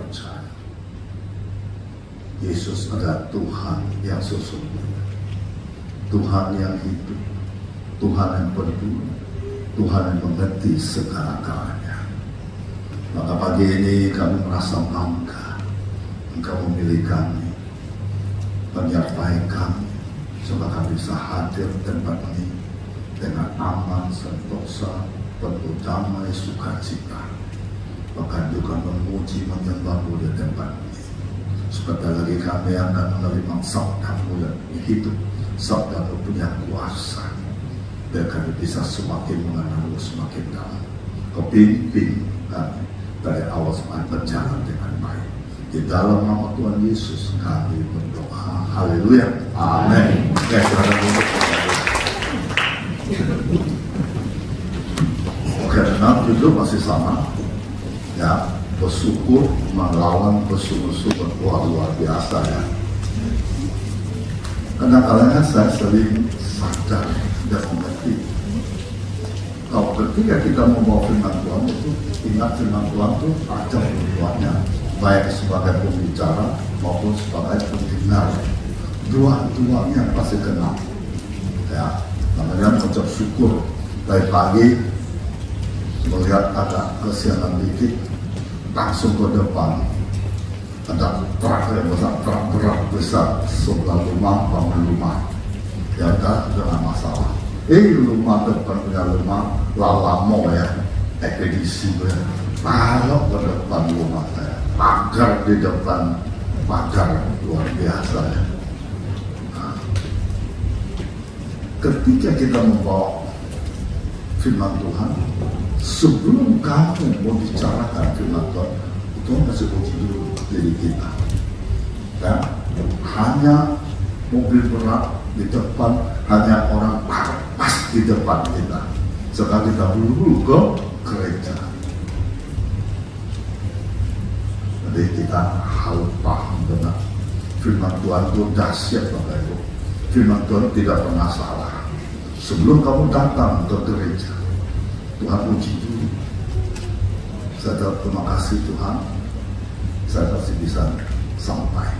percaya Yesus adalah Tuhan yang sesungguhnya, Tuhan yang hidup, Tuhan yang peduli, Tuhan yang mengerti segala-galanya. Maka pagi ini kami merasa bangga Engkau memilih kami, menyertai kami, supaya kami bisa hadir di tempat ini dengan aman, sentosa, penuh damai, sukacita. Bahkan juga memuji, menyembah-Mu di tempat ini. Sebentar lagi kami akan menerima sabda-Mu yang hidup, sabda-Mu punya kuasa, biar kami bisa semakin mengenal-Mu semakin dalam. Kau pimpin kami dari awal sampai berjalan dengan baik. Di dalam nama Tuhan Yesus kami berdoa. Haleluya. Amin. Ya, silakan duduk. Oke, benar, judul masih sama. Ya, bersyukur melawan bersyukur-syukur. Wah, luar biasa ya. Kadang-kadang saya sering sadar dan mengerti. Kalau ketika kita membawa firman Tuhan itu, ingat firman Tuhan itu ada dua-duanya, baik sebagai pembicara maupun sebagai pendengar. Dua-duanya pasti kena. Ya, namanya mengucap syukur. Dari pagi melihat ada kesiangan dikit, langsung ke depan ada truk yang besar, truk berat besar sebelah rumah, bangun rumah. Ya udah, jangan masalah. Rumah depan punya rumah Lalamo ya, ekspedisi ya. Kalau ke depan rumah saya, pagar di depan pagar, luar biasa ya. Nah, ketika kita membawa firman Tuhan, sebelum kamu mau bicarakan firman Tuhan, Tuhan kasih uji dulu diri kita. Ya, hanya mobil berat di depan, hanya orang pas di depan kita. Sekarang kita dulu ke gereja. Jadi kita harus paham benar. Firman Tuhan itu dahsyat Bapak Ibu. Firman Tuhan tidak pernah salah. Sebelum kamu datang ke gereja, Tuhan uji dulu. Saya terima kasih Tuhan, saya pasti bisa sampai.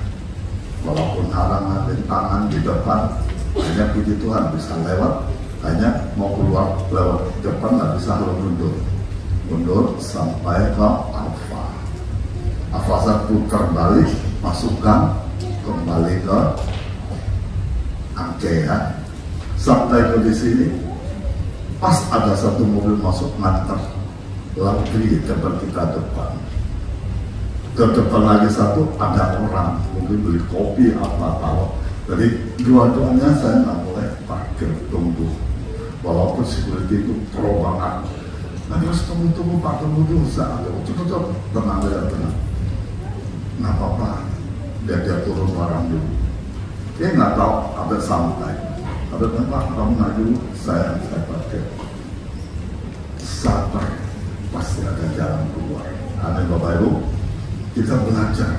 Walaupun halangan rintangan di depan, hanya puji Tuhan bisa lewat, hanya mau keluar lewat depan nggak bisa, harus mundur sampai ke Alfa. Alfa saya putar balik, masukkan kembali ke Angke ya. Sampai ke di sini, pas ada satu mobil masuk nganter lagi tempat kita depan. Ke depan lagi satu ada orang mungkin beli kopi apa tahu. Jadi dua-duanya saya nggak boleh parkir, tunggu. Walaupun security itu pro banget. Nah terus tunggu Pak, tunggu dulu saya ada. Cukup tenang aja, tenang. Nggak apa-apa, dia turun barang dulu. Dia nggak tahu, ada santai. Ada Pak, kamu nggak dulu, saya parkir. Sabar, pasti ada jalan keluar. Amin Bapak Ibu. Kita belajar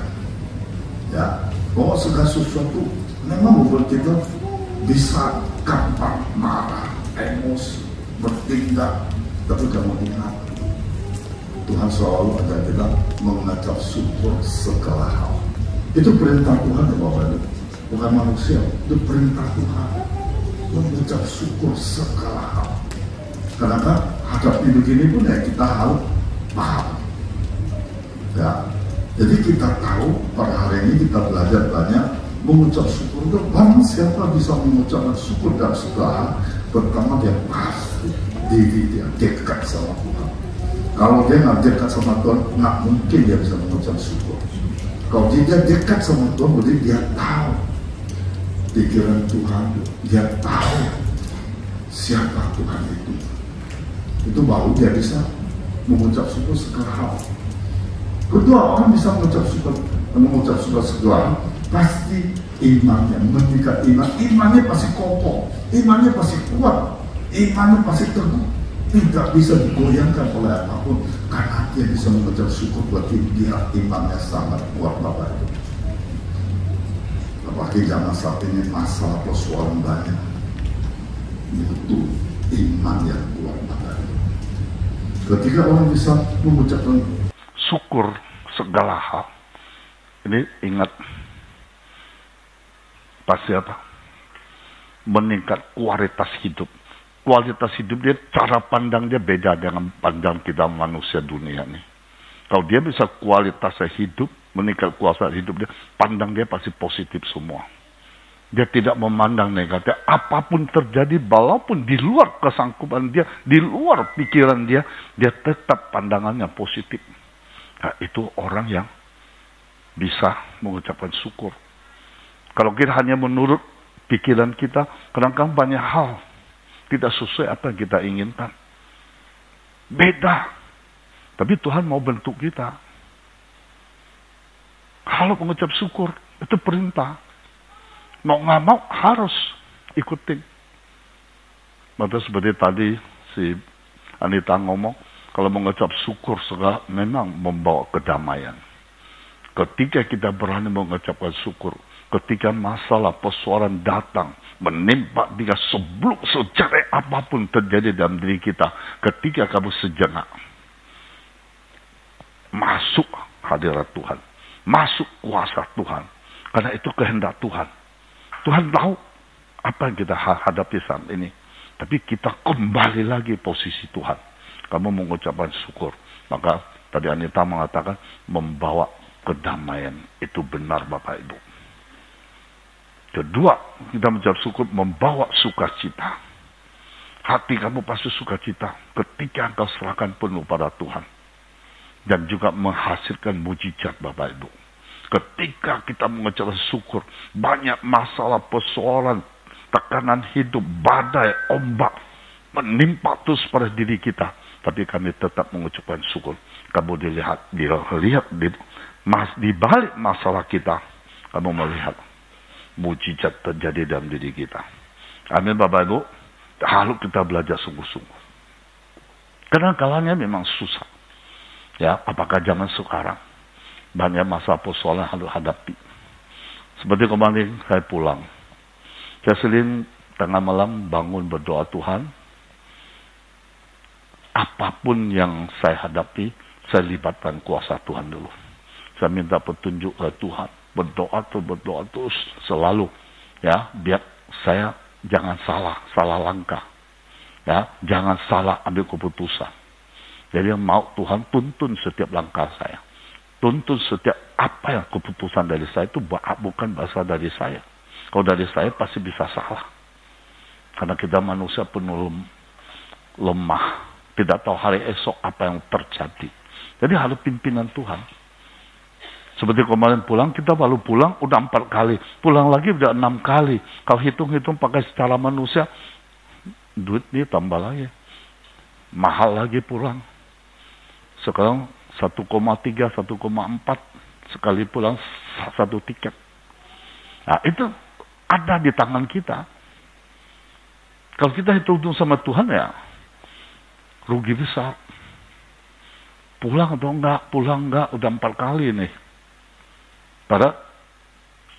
ya bahwa segala sesuatu memang membuat kita bisa gampang marah, emosi, bertindak, tapi kamu ingat Tuhan selalu ajar kita mengucap syukur segala hal. Itu perintah Tuhan ya Bapak Ibu, bukan manusia, itu perintah Tuhan mengucap syukur segala hal. Karena hadapi begini pun ya kita harus paham ya. Jadi kita tahu pada hari ini kita belajar banyak mengucap syukur. Barang siapa bisa mengucapkan syukur dan segala hal, pertama dia pasti diri dia dekat sama Tuhan. Kalau dia nggak dekat sama Tuhan, nggak mungkin dia bisa mengucap syukur. Kalau dia dekat sama Tuhan, berarti dia tahu pikiran Tuhan, dia tahu siapa Tuhan itu. Itu baru dia bisa mengucap syukur segala hal. Kedua, orang bisa mengucap syukur segala, pasti imannya, meningkat imannya pasti kokoh, imannya pasti kuat, imannya pasti teguh, tidak bisa digoyangkan oleh apapun, karena dia bisa mengucap syukur, berarti dia imannya sangat kuat Bapak Ibu. Apalagi zaman saat ini masalah persoalan banyak, butuh iman yang kuat Bapak Ibu. Ketika orang bisa mengucapkan syukur segala hal, Ini ingat, pasti apa? Meningkat kualitas hidup. Kualitas hidup dia, cara pandang dia beda dengan pandang kita manusia dunia ini. Kalau dia bisa kualitasnya hidup, meningkat kualitas hidup dia, pandang dia pasti positif semua. Dia tidak memandang negatif. Apapun terjadi, walaupun di luar kesangkupan dia, di luar pikiran dia, dia tetap pandangannya positif. Nah, itu orang yang bisa mengucapkan syukur. Kalau kita hanya menurut pikiran kita, kadang-kadang banyak hal tidak sesuai apa yang kita inginkan. Beda. Tapi Tuhan mau bentuk kita. Kalau mengucap syukur, itu perintah. Mau nggak mau harus ikutin. Maka seperti tadi si Anita ngomong, kalau mengucap syukur segala memang membawa kedamaian. Ketika kita berani mengucapkan syukur, ketika masalah persoalan datang, menimpa dia sebelum sejarah apapun terjadi dalam diri kita, ketika kamu sejenak, masuk hadirat Tuhan, masuk kuasa Tuhan, karena itu kehendak Tuhan. Tuhan tahu apa yang kita hadapi saat ini. Tapi kita kembali lagi posisi Tuhan. Kamu mengucapkan syukur. Maka tadi Anita mengatakan membawa kedamaian. Itu benar Bapak Ibu. Kedua, kita mengucap syukur membawa sukacita. Hati kamu pasti sukacita ketika engkau serahkan penuh pada Tuhan. Dan juga menghasilkan mujizat Bapak Ibu. Ketika kita mengucapkan syukur, banyak masalah, persoalan, tekanan hidup, badai, ombak, menimpa terus pada diri kita. Tapi kami tetap mengucapkan syukur. Kamu dilihat di balik masalah kita, kamu melihat mujizat terjadi dalam diri kita. Amin Bapak Ibu. Harus kita belajar sungguh-sungguh. Kadang-kadangnya memang susah. Ya, apakah zaman sekarang? Banyak masalah persoalan harus hadapi. Seperti kemarin saya pulang. Saya sering tengah malam bangun berdoa Tuhan. Apapun yang saya hadapi, saya libatkan kuasa Tuhan dulu. Saya minta petunjuk ke Tuhan. Berdoa terus selalu. Ya, biar saya jangan salah langkah. Ya, jangan salah ambil keputusan. Jadi mau Tuhan tuntun setiap langkah saya. Tuntun setiap apa yang keputusan dari saya itu bukan berasal dari saya. Kalau dari saya pasti bisa salah. Karena kita manusia penuh lemah. Tidak tahu hari esok apa yang terjadi. Jadi harus pimpinan Tuhan. Seperti kemarin pulang, kita baru pulang udah 4 kali. Pulang lagi udah 6 kali. Kalau hitung-hitung pakai secara manusia, duit ini tambah lagi. Mahal lagi pulang. Sekarang 1,3, 1,4 sekali pulang 1 tiket. Nah itu ada di tangan kita. Kalau kita hitung sama Tuhan ya rugi besar. Pulang atau enggak, udah 4 kali nih. Padahal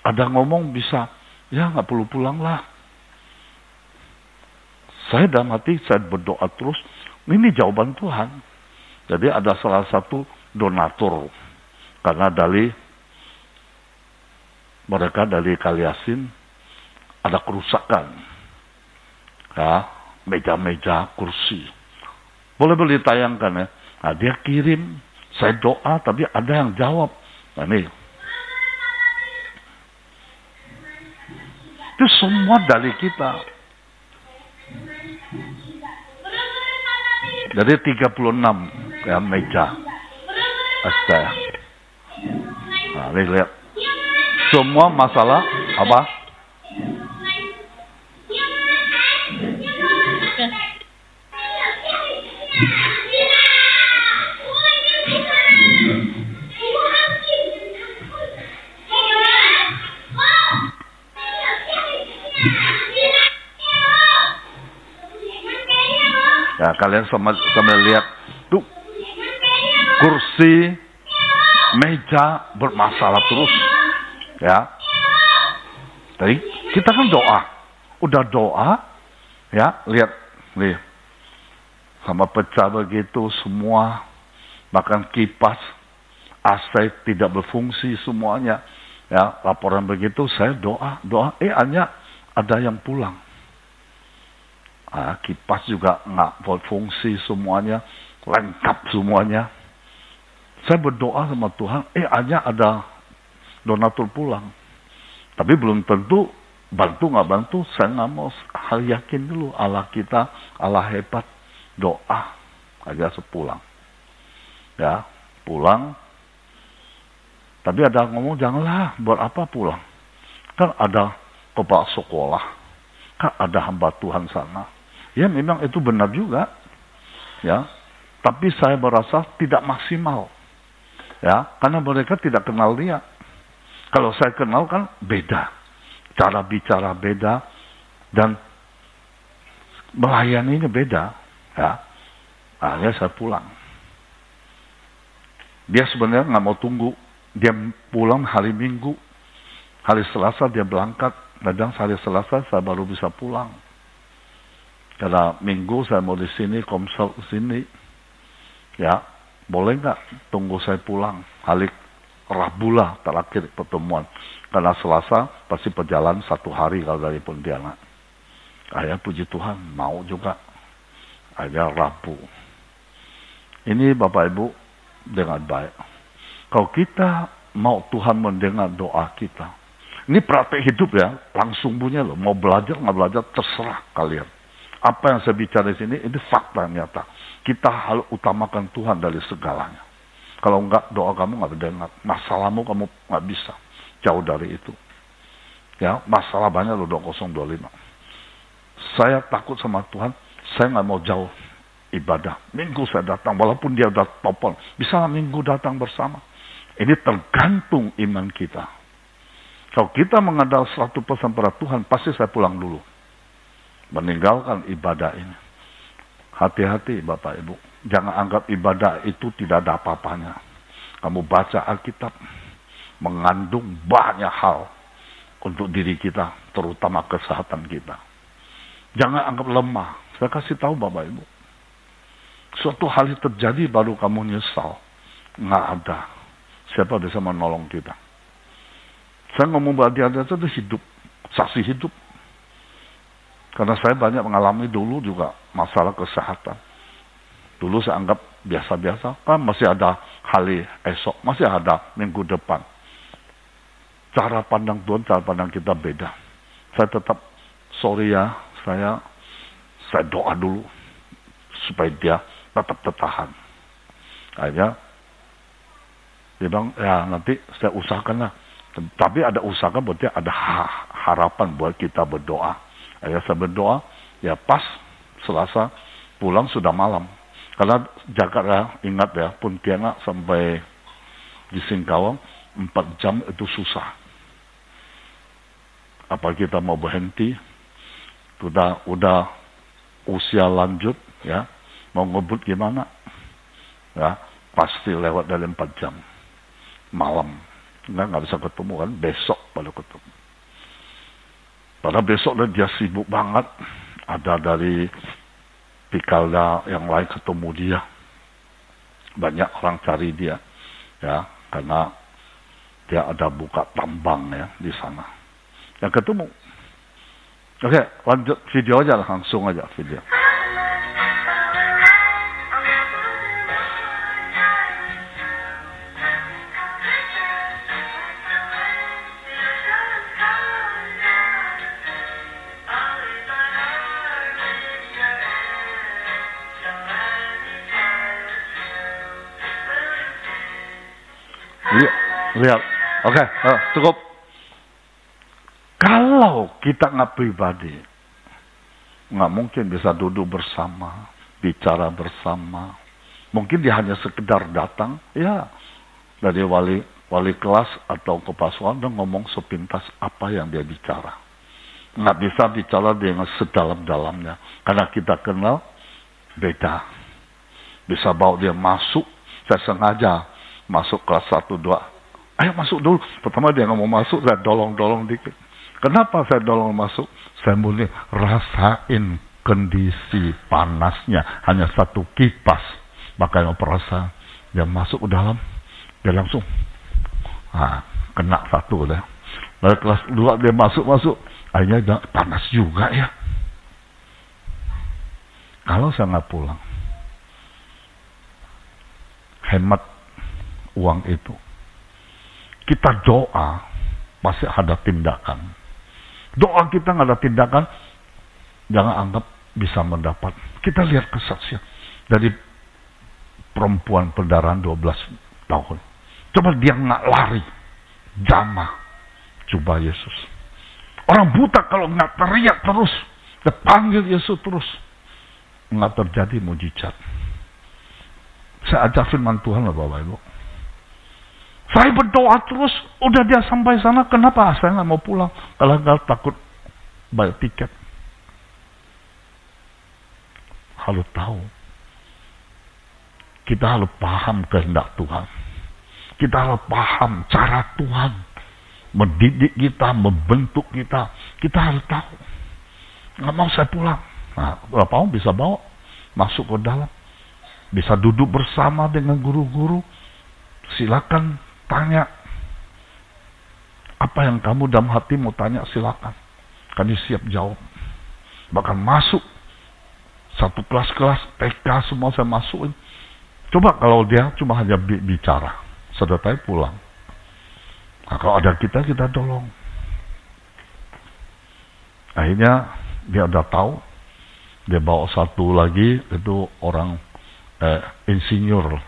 ada ngomong bisa, ya nggak perlu pulang lah. Saya dalam hati, saya berdoa terus, ini jawaban Tuhan. Jadi ada salah satu donatur, karena mereka dari Kaliasin ada kerusakan, ya meja-meja, kursi. Boleh ditayangkan ya. Nah, dia kirim, saya doa, tapi ada yang jawab. Nah ini, itu semua dari kita. Dari 36 ya meja. Astaga. Nah, ini lihat. Semua masalah apa? Ya, kalian sama lihat tuh kursi, meja bermasalah terus, ya. Tadi kita kan udah doa, ya lihat nih, sama pecah begitu semua, bahkan kipas AC tidak berfungsi semuanya. Ya, laporan begitu, saya doa, hanya ada yang pulang. Kipas juga nggak berfungsi semuanya, lengkap semuanya. Saya berdoa sama Tuhan, hanya ada donatur pulang. Tapi belum tentu bantu nggak bantu, saya nggak mau. Hal yakin dulu, Allah kita, Allah hebat. Doa aja sepulang. Ya, pulang. Tapi ada ngomong, janganlah, buat apa pulang? Kan ada kepala sekolah, kan ada hamba Tuhan sana. Ya memang itu benar juga. Ya, tapi saya merasa tidak maksimal. Ya, karena mereka tidak kenal dia. Kalau saya kenal kan beda. Cara bicara beda. Dan melayaninya beda. Ya, akhirnya saya pulang. Dia sebenarnya nggak mau tunggu. Dia pulang hari Minggu. Hari Selasa dia berangkat. Kadang hari Selasa saya baru bisa pulang. Karena Minggu saya mau di sini, komsel di sini. Ya, boleh nggak tunggu saya pulang? Hari Rabu lah terakhir pertemuan. Karena Selasa pasti perjalanan 1 hari kalau dari Pontianak. Akhirnya puji Tuhan, mau juga. Akhirnya Rabu. Ini Bapak Ibu dengan baik. Kalau kita mau Tuhan mendengar doa kita. Ini praktek hidup ya, langsung punya loh. Mau belajar, nggak belajar, terserah kalian. Apa yang saya bicara di sini, ini fakta nyata. Kita harus utamakan Tuhan dari segalanya. Kalau enggak, doa kamu nggak berdengar. Masalahmu kamu nggak bisa. Jauh dari itu. Ya, masalah banyak loh 2025. Saya takut sama Tuhan, saya nggak mau jauh ibadah. Minggu saya datang, walaupun dia udah topon. Bisa Minggu datang bersama. Ini tergantung iman kita. Kalau kita mengandal 100% pada Tuhan, pasti saya pulang dulu. Meninggalkan ibadah ini. Hati-hati Bapak Ibu. Jangan anggap ibadah itu tidak ada apa-apanya. Kamu baca Alkitab, mengandung banyak hal untuk diri kita, terutama kesehatan kita. Jangan anggap lemah. Saya kasih tahu Bapak Ibu. Suatu hal yang terjadi baru kamu nyesal. Nggak ada. Siapa bisa menolong kita? Saya ngomong bahwa dia itu hidup. Saksi hidup. Karena saya banyak mengalami dulu juga masalah kesehatan. Dulu saya anggap biasa-biasa. Kan masih ada hari esok. Masih ada minggu depan. Cara pandang Tuhan, cara pandang kita beda. Saya tetap, sorry ya, saya doa dulu. Supaya dia tetap tertahan. Akhirnya, dia bilang, ya nanti saya usahakan lah. Tapi ada usahakan berarti ada harapan buat kita berdoa. Akhirnya saya berdoa, ya pas Selasa pulang sudah malam. Karena Jakarta, ingat ya, Pontianak sampai di Singkawang 4 jam itu susah. Apa kita mau berhenti? Udah usia lanjut, ya, mau ngebut gimana? Ya, pasti lewat dari 4 jam. Malam. Nggak bisa ketemu kan, besok baru ketemu. Padahal besok dia sibuk banget. Ada dari Pikalda yang lain ketemu dia. Banyak orang cari dia. Ya, karena dia ada buka tambang ya di sana. Yang ketemu. Oke, lanjut video aja lah, langsung aja video. Lihat, oke, cukup. Kalau kita nggak pribadi, nggak mungkin bisa duduk bersama, bicara bersama. Mungkin dia hanya sekedar datang, ya, dari wali kelas atau kepala sekolah dan ngomong sepintas apa yang dia bicara. Nggak bisa bicara dengan sedalam-dalamnya, karena kita kenal beda. Bisa bawa dia masuk, saya sengaja masuk kelas 1, 2. Ayo masuk dulu. Pertama dia nggak mau masuk, saya dorong dikit. Kenapa saya dorong masuk? Saya mulai rasain kondisi panasnya. Hanya 1 kipas. Makanya perasaan dia masuk ke dalam. Dia langsung kena satu dah. Lalu kelas 2 dia masuk, akhirnya panas juga ya. Kalau saya nggak pulang, hemat uang itu, kita doa pasti ada tindakan. Doa kita nggak ada tindakan, jangan anggap bisa mendapat. Kita lihat kesaksian dari perempuan pendarahan 12 tahun. Coba dia nggak lari, jamah, coba Yesus. Orang buta kalau nggak teriak terus, dia panggil Yesus terus, nggak terjadi mujizat. Saya ajar firman Tuhan lah Bapak Ibu. Saya berdoa terus, udah dia sampai sana, kenapa saya nggak mau pulang? Kalau nggak takut bayar tiket. Harus tahu, kita harus paham kehendak Tuhan. Kita harus paham cara Tuhan mendidik kita, membentuk kita. Kita harus tahu. Nggak mau saya pulang. Nah, berapa orang bisa bawa masuk ke dalam, bisa duduk bersama dengan guru-guru. Silakan tanya apa yang kamu dalam hati mau tanya, silakan. Kami siap jawab. Bahkan masuk satu kelas-kelas TK semua saya masukin. Coba kalau dia cuma hanya bicara, selesai pulang. Nah, kalau ada kita tolong. Akhirnya dia udah tahu, dia bawa satu lagi, itu orang insinyur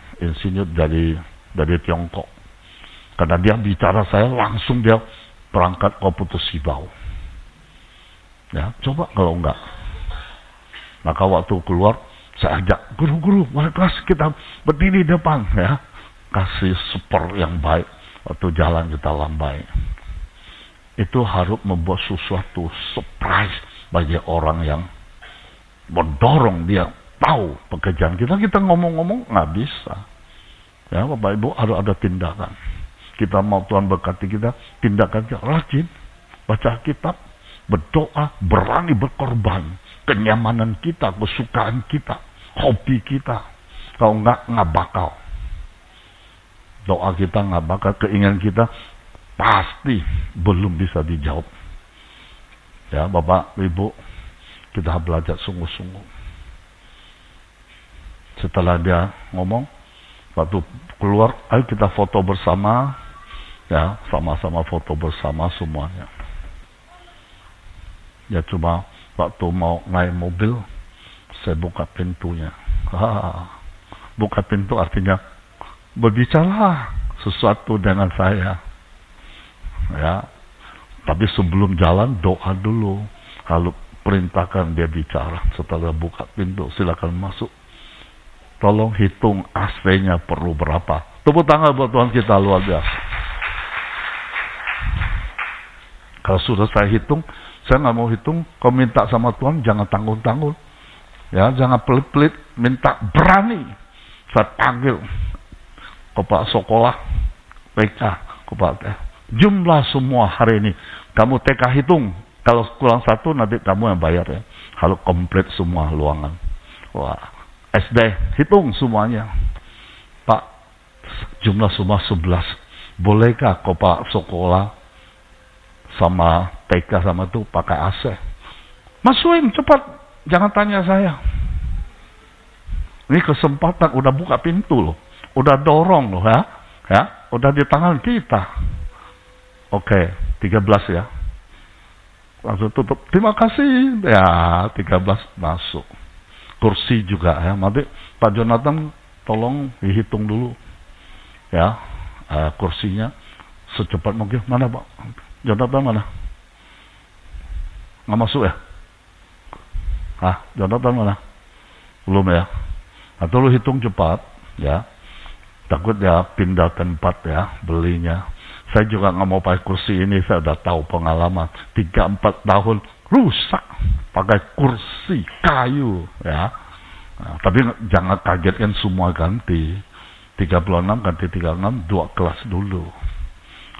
dari Tiongkok. Karena dia bicara saya, langsung dia berangkat ke Putus Sibau. Ya, coba kalau enggak. Maka waktu keluar, saya ajak guru-guru, mari kelas kita berdiri di depan, ya, kasih support yang baik. Waktu jalan kita lambai. Itu harus membuat sesuatu surprise bagi orang yang mendorong dia tahu pekerjaan kita. Kita ngomong-ngomong nggak bisa. Ya, Bapak Ibu, harus ada tindakan. Kita mau Tuhan berkati kita, tindakan kita rajin, baca kitab, berdoa, berani berkorban, kenyamanan kita, kesukaan kita, hobi kita. Kalau nggak bakal. Doa kita nggak bakal, keinginan kita pasti belum bisa dijawab. Ya, Bapak, Ibu, kita belajar sungguh-sungguh. Setelah dia ngomong, waktu keluar, ayo kita foto bersama, ya, sama-sama foto bersama semuanya. Ya, cuma waktu mau naik mobil, saya buka pintunya. Buka pintu artinya berbicara sesuatu dengan saya. Ya, tapi sebelum jalan doa dulu. Kalau perintahkan dia bicara, setelah buka pintu, silakan masuk. Tolong hitung AC-nya perlu berapa. Tepuk tangan buat Tuhan kita, luar biasa. Kalau sudah saya hitung, saya nggak mau hitung. Kalau minta sama Tuhan, jangan tanggung-tanggung. Ya, jangan pelit-pelit, minta berani. Saya panggil kepala sekolah, PK, kepala jumlah semua hari ini. Kamu TK hitung. Kalau kurang satu, nanti kamu yang bayar ya. Kalau komplit semua luangan. Wah, SD hitung semuanya. Pak, jumlah semua 11. Bolehkah kepala sekolah sama TK sama itu pakai AC? Masukin cepat. Jangan tanya saya. Ini kesempatan, udah buka pintu loh. Udah dorong loh ya. Ya, udah di tangan kita. Oke, 13 ya. Langsung tutup. Terima kasih. Ya, 13 masuk. Kursi juga ya. Nanti Pak Jonathan tolong dihitung dulu. Ya, kursinya secepat mungkin. Mana Pak? Jonathan mana? Nggak masuk ya? Jonathan mana? Belum ya? Atau lu hitung cepat ya. Takut ya pindah tempat ya belinya. Saya juga nggak mau pakai kursi ini, saya udah tahu pengalaman 3-4 tahun rusak pakai kursi kayu ya. Nah, tapi jangan kagetkan semua ganti 36 ganti 36 2 kelas dulu.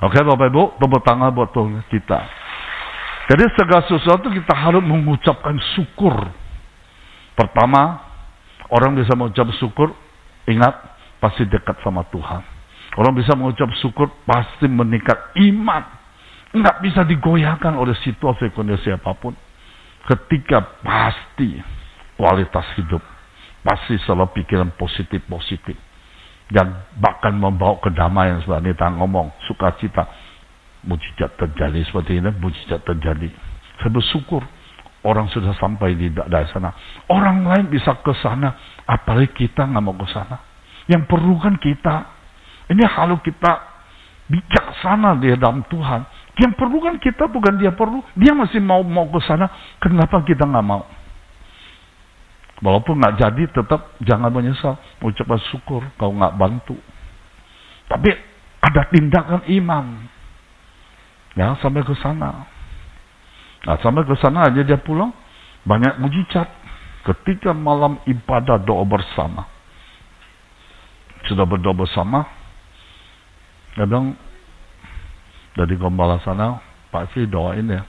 Oke Bapak Ibu, tepuk tangan buat Tuhan kita. Jadi segala sesuatu kita harus mengucapkan syukur. Pertama, orang bisa mengucap syukur, ingat pasti dekat sama Tuhan. Orang bisa mengucap syukur pasti meningkat iman. Nggak bisa digoyahkan oleh situasi kondisi apapun. Ketika pasti kualitas hidup, pasti selalu pikiran positif-positif. Dan bahkan membawa kedamaian, seperti kita ngomong, sukacita. Mujizat terjadi seperti ini, mujizat terjadi. Saya bersyukur orang sudah sampai di daerah sana. Orang lain bisa ke sana, apalagi kita nggak mau ke sana. Yang perlu kan kita. Ini kalau kita bijaksana di dalam Tuhan, yang perlu kan kita, bukan dia perlu. Dia masih mau ke sana, kenapa kita nggak mau? Walaupun nggak jadi, tetap jangan menyesal. Ucapkan syukur kalau nggak bantu. Tapi ada tindakan iman. Ya, sampai ke sana. Nah, sampai ke sana aja dia pulang, banyak mujizat. Ketika malam ibadah doa bersama. Sudah berdoa bersama, kadang dari gembala sana, Pak Fi doain ya.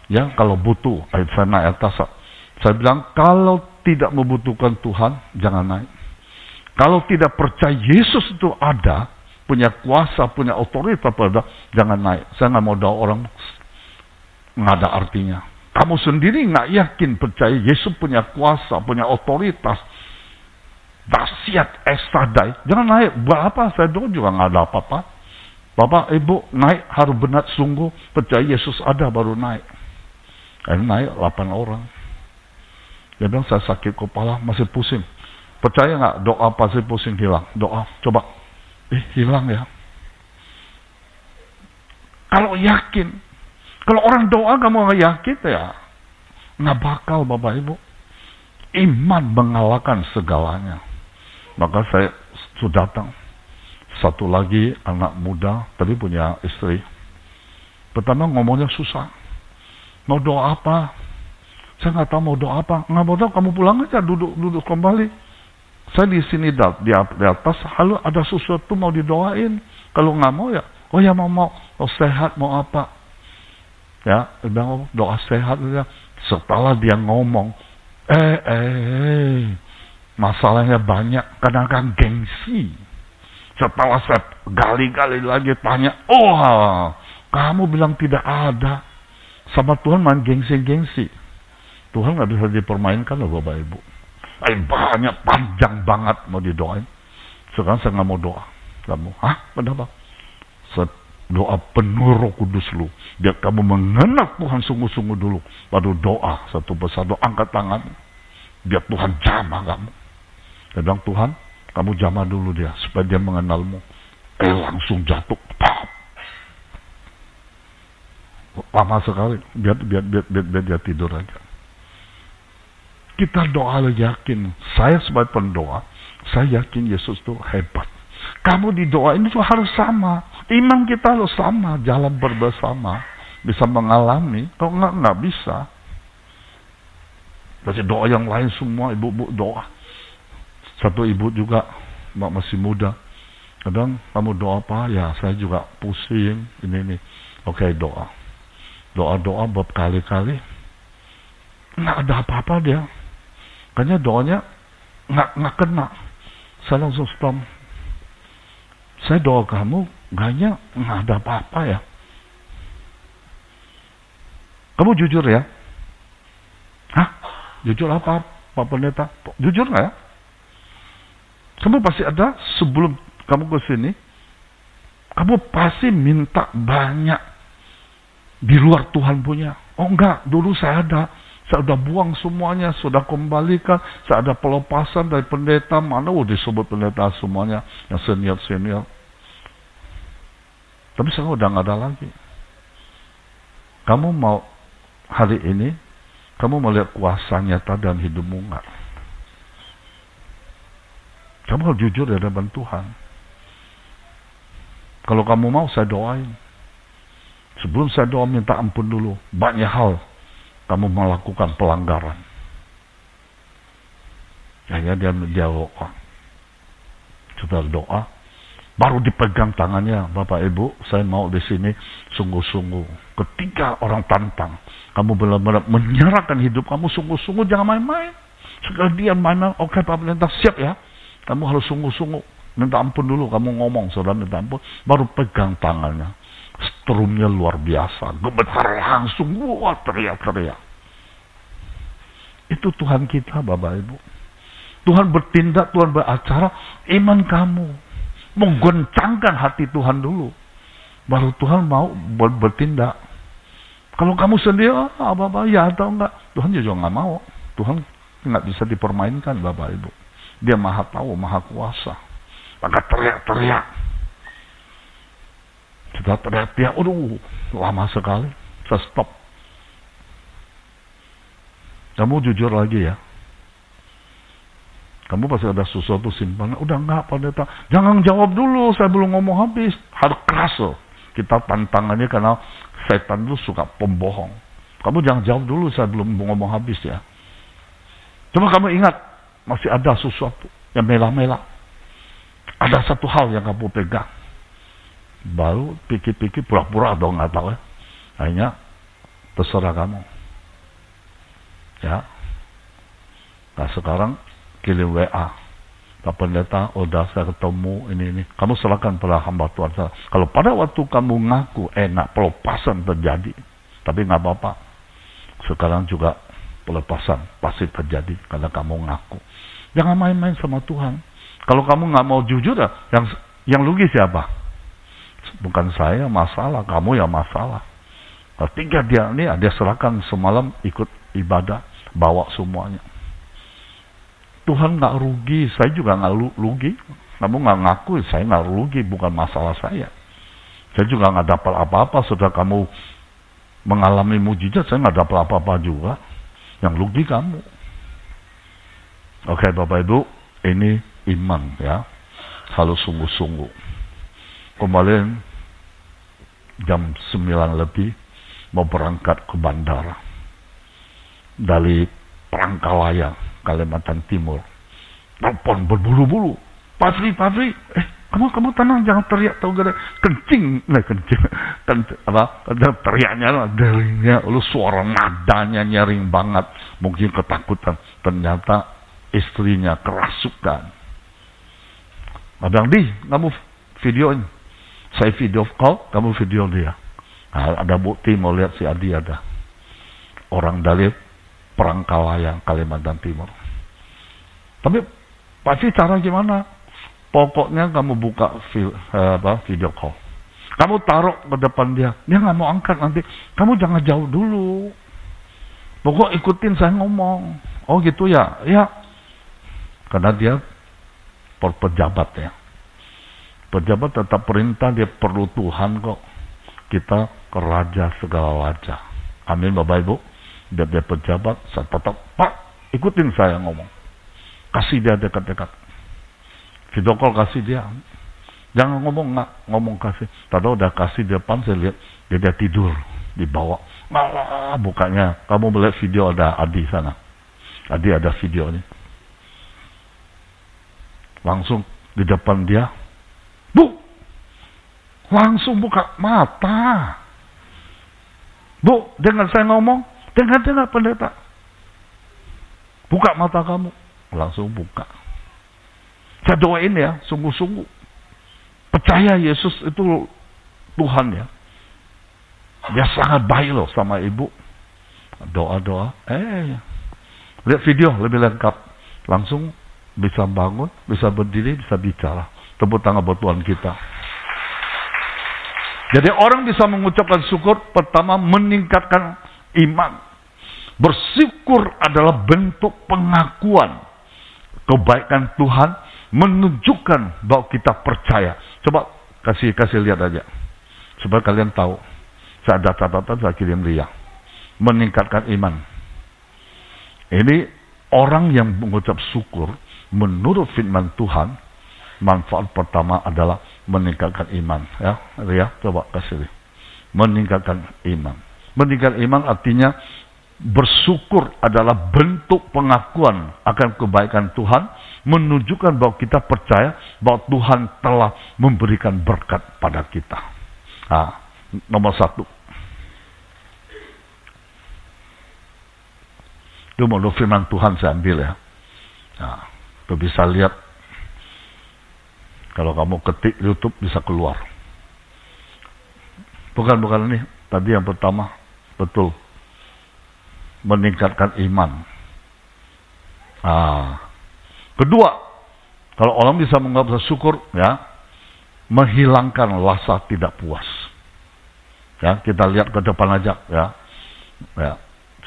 Ya, kalau butuh, saya naik atas. Saya bilang, kalau tidak membutuhkan Tuhan, jangan naik. Kalau tidak percaya Yesus itu ada, punya kuasa, punya otoritas, jangan naik. Saya nggak mau doa orang nggak ada artinya. Kamu sendiri nggak yakin percaya Yesus punya kuasa, punya otoritas, dahsyat, sadai, jangan naik. Berapa saya doa juga nggak ada apa-apa. Bapak, Ibu naik harus benar sungguh percaya Yesus ada baru naik. Naik 8 orang. Dia bilang saya sakit kepala, masih pusing. Percaya nggak doa pasti pusing hilang? Doa, coba. Hilang ya. Kalau yakin, kalau orang doa kamu nggak yakin ya, nggak bakal Bapak Ibu. Iman mengalahkan segalanya. Maka saya sudah datang. Satu lagi anak muda, tapi punya istri. Pertama ngomongnya susah. Mau doa apa? Saya nggak tahu mau doa apa. Nggak mau doa, kamu pulang aja, duduk kembali. Saya di sini di atas, lalu ada sesuatu mau didoain. Kalau nggak mau ya, oh ya mau sehat, mau apa? Ya, bilang doa sehat ya. Setelah dia ngomong, masalahnya banyak, kadang-kadang gengsi. Setelah saya gali-gali lagi tanya, kamu bilang tidak ada. Sama Tuhan main gengsi-gengsi. Tuhan nggak bisa dipermainkan loh Bapak Ibu. Banyak, panjang banget mau didoain. Sekarang saya nggak mau doa. Kamu, kenapa? Saya doa penuh Roh Kudus lu. Biar kamu mengenal Tuhan sungguh-sungguh dulu. Baru doa satu persatu, angkat tangan. Biar Tuhan jamah kamu. Saya bilang, Tuhan, kamu jamah dulu dia supaya dia mengenalmu. Langsung jatuh. Lama sekali. Biar dia tidur aja. Kita doa yakin. Saya sebagai pendoa, saya yakin Yesus itu hebat. Kamu didoain itu harus sama. Iman kita harus sama. Jalan bersama. Bisa mengalami. Kalau nggak bisa. Baca doa yang lain semua, ibu-ibu doa. Satu ibu juga, masih muda. Kadang kamu doa apa? Ya, saya juga pusing. Ini. Oke, doa. Doa-doa berkali-kali. Nggak ada apa-apa dia. Kayaknya doanya nggak kena. Saya langsung stop. Saya doa kamu, kayaknya nggak ada apa-apa ya. Kamu jujur ya? Jujur apa, Pak Pendeta? Jujur nggak ya? Kamu pasti ada sebelum kamu ke sini, kamu pasti minta banyak di luar Tuhan punya. Oh enggak, dulu saya ada. Saya sudah buang semuanya, sudah kembalikan. Saya ada pelepasan dari pendeta. Mana disebut pendeta semuanya, yang senior-senior. Tapi sekarang udah nggak ada lagi. Kamu mau hari ini, kamu melihat kuasa nyata dalam hidupmu nggak? Kamu harus jujur di hadapan Tuhan. Kalau kamu mau, saya doain. Sebelum saya doa, minta ampun dulu. Banyak hal kamu melakukan pelanggaran. Akhirnya dia doa. Setelah doa, baru dipegang tangannya. Bapak Ibu, saya mau di sini sungguh-sungguh. Ketika orang tantang, kamu benar-benar menyerahkan hidup kamu sungguh-sungguh, jangan main-main. Sekali dia main, oke Pak Pendeta, siap ya. Kamu harus sungguh-sungguh. Minta ampun dulu, kamu ngomong, saudara minta ampun, baru pegang tangannya. Strumnya luar biasa, gemetar langsung, wah teriak-teriak. Itu Tuhan kita, Bapak Ibu. Tuhan bertindak, Tuhan beracara, iman kamu menggoncangkan hati Tuhan dulu, baru Tuhan mau bertindak. Kalau kamu sendiri, apa-apa, ya atau enggak, Tuhan juga nggak mau. Tuhan nggak bisa dipermainkan, Bapak Ibu. Dia maha tahu, maha kuasa. Maka teriak-teriak. Sudah teriak-teriak, lama sekali. Saya stop. Kamu jujur lagi ya. Kamu pasti ada sesuatu simpanan. Udah enggak, pendeta. Jangan jawab dulu, saya belum ngomong habis. Harus keras loh. Kita tantangannya karena setan itu suka pembohong. Kamu jangan jawab dulu, saya belum ngomong habis ya. Cuma kamu ingat, masih ada sesuatu yang melah-melah. Ada satu hal yang kamu pegang. Baru pikir-pikir, pura-pura atau nggak tahu ya. Akhirnya terserah kamu. Ya. Nah sekarang kirim WA. Pak Pendeta, udah saya ketemu ini. Kamu serahkan pada hamba Tuhan saya. Kalau pada waktu kamu ngaku enak, pelepasan terjadi. Tapi nggak apa-apa. Sekarang juga pelepasan pasti terjadi karena kamu ngaku. Jangan main-main sama Tuhan. Kalau kamu nggak mau jujur, yang rugi siapa? Bukan saya masalah, kamu yang masalah. Ketika dia serahkan semalam ikut ibadah, bawa semuanya. Tuhan nggak rugi, saya juga nggak rugi. Kamu nggak ngaku, saya nggak rugi, bukan masalah saya. Saya juga nggak dapat apa-apa. Setelah kamu mengalami mujizat, saya nggak dapat apa-apa juga. Yang rugi kamu. Oke, Bapak Ibu, ini iman ya, harus sungguh-sungguh. Kemarin jam 9 lebih mau berangkat ke bandara dari Palangkaraya, Kalimantan Timur. Telepon berburu-buru. Padri, kamu tenang, jangan teriak, tahu gak? Kencing, teriaknya, deringnya, suara nadanya nyaring banget, mungkin ketakutan. Ternyata istrinya kerasukan. Abang Di, kamu videoin, saya video call, kamu video dia. Nah, ada bukti mau lihat si Adi ada. Orang dari Palangkaraya, Kalimantan Timur. Tapi pasti cara gimana? Pokoknya kamu buka video call. Kamu taruh ke depan dia. Dia nggak mau angkat nanti. Kamu jangan jauh dulu. Pokok ikutin saya ngomong. Oh gitu ya? Ya. Karena dia pejabat ya. Pejabat tetap perintah, dia perlu Tuhan kok. Kita ke raja segala raja. Amin Bapak Ibu. Dia pejabat, saya tetap, Pak, ikutin saya ngomong. Kasih dia dekat-dekat. Video call kasih dia. Jangan ngomong, nggak ngomong kasih. Tadi udah kasih di depan, saya lihat dia tidur di bawah. Malah bukanya. Kamu melihat video ada Adi sana. Adi ada video ini. Langsung di depan dia, Bu, langsung buka mata. Bu, dengar saya ngomong. Dengar pendeta. Buka mata kamu. Langsung buka. Saya doain ya, sungguh-sungguh. Percaya Yesus itu Tuhan ya. Dia sangat baik loh sama ibu. Doa-doa. Lihat video lebih lengkap. Langsung bisa bangun, bisa berdiri, bisa bicara. Tepuk tangan buat Tuhan kita. Jadi orang bisa mengucapkan syukur, pertama meningkatkan iman. Bersyukur adalah bentuk pengakuan kebaikan Tuhan, menunjukkan bahwa kita percaya. Coba kasih lihat aja, supaya kalian tahu. Saya ada catatan, saya kirim dia. Meningkatkan iman. Ini orang yang mengucap syukur, menurut firman Tuhan, manfaat pertama adalah meningkatkan iman. Ya, Ria, coba kasih. Meningkatkan iman. Meningkatkan iman artinya bersyukur adalah bentuk pengakuan akan kebaikan Tuhan, menunjukkan bahwa kita percaya bahwa Tuhan telah memberikan berkat pada kita. Nah, nomor 1. Itu menurut firman Tuhan saya ambil ya. Nah, itu bisa lihat Kalau kamu ketik YouTube bisa keluar. Bukan ini. Tadi yang pertama, betul. Meningkatkan iman. Kedua, kalau orang bisa mengucap syukur, ya, menghilangkan rasa tidak puas. Ya, kita lihat ke depan aja, ya,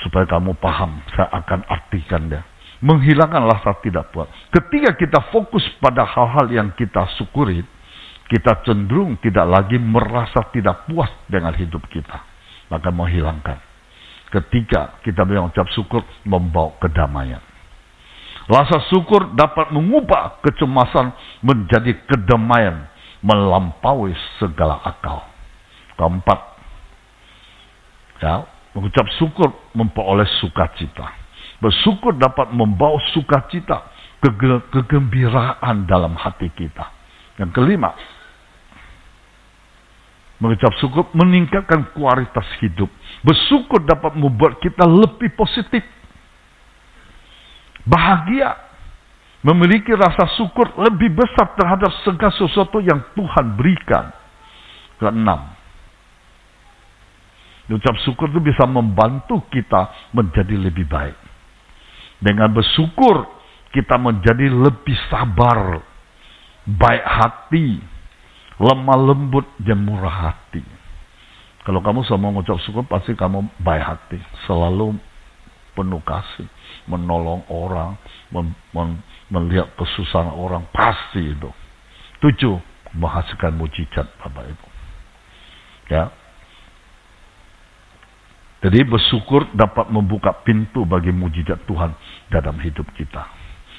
supaya kamu paham. Saya akan artikan dia. Menghilangkan rasa tidak puas. Ketika kita fokus pada hal-hal yang kita syukuri, kita cenderung tidak lagi merasa tidak puas dengan hidup kita. Maka menghilangkan. Ketika kita mengucap syukur, membawa kedamaian. Rasa syukur dapat mengubah kecemasan menjadi kedamaian, melampaui segala akal. Keempat, ya, mengucap syukur memperoleh sukacita. Bersyukur dapat membawa sukacita, kegembiraan dalam hati kita. Yang kelima, mengucap syukur meningkatkan kualitas hidup. Bersyukur dapat membuat kita lebih positif, bahagia, memiliki rasa syukur lebih besar terhadap segala sesuatu yang Tuhan berikan. Keenam, mengucap syukur itu bisa membantu kita menjadi lebih baik. Dengan bersyukur, kita menjadi lebih sabar, baik hati, lemah lembut, dan murah hati. Kalau kamu sama mengucap syukur, pasti kamu baik hati. Selalu penuh kasih, menolong orang, melihat kesusahan orang, pasti itu. 7, menghasilkan mujizat, Bapak Ibu. Ya. Jadi bersyukur dapat membuka pintu bagi mujizat Tuhan dalam hidup kita.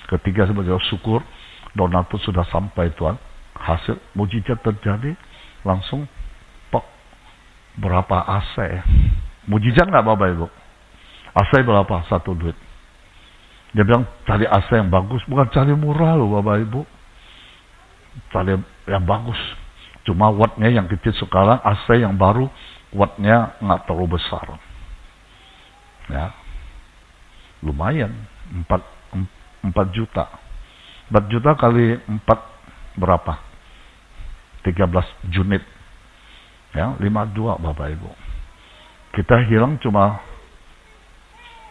Ketika sebagai syukur, donatur sudah sampai Tuhan, hasil mujizat terjadi, langsung pok, berapa AC. Mujizat nggak Bapak Ibu? AC berapa? 1 duit. Dia bilang cari AC yang bagus, bukan cari murah loh Bapak Ibu. Cari yang bagus. Cuma wattnya yang kecil sekarang, AC yang baru wattnya nggak terlalu besar. Ya, lumayan, 4 juta. 4 juta kali 4 berapa? 13 unit. Ya, 52 Bapak Ibu. Kita hilang cuma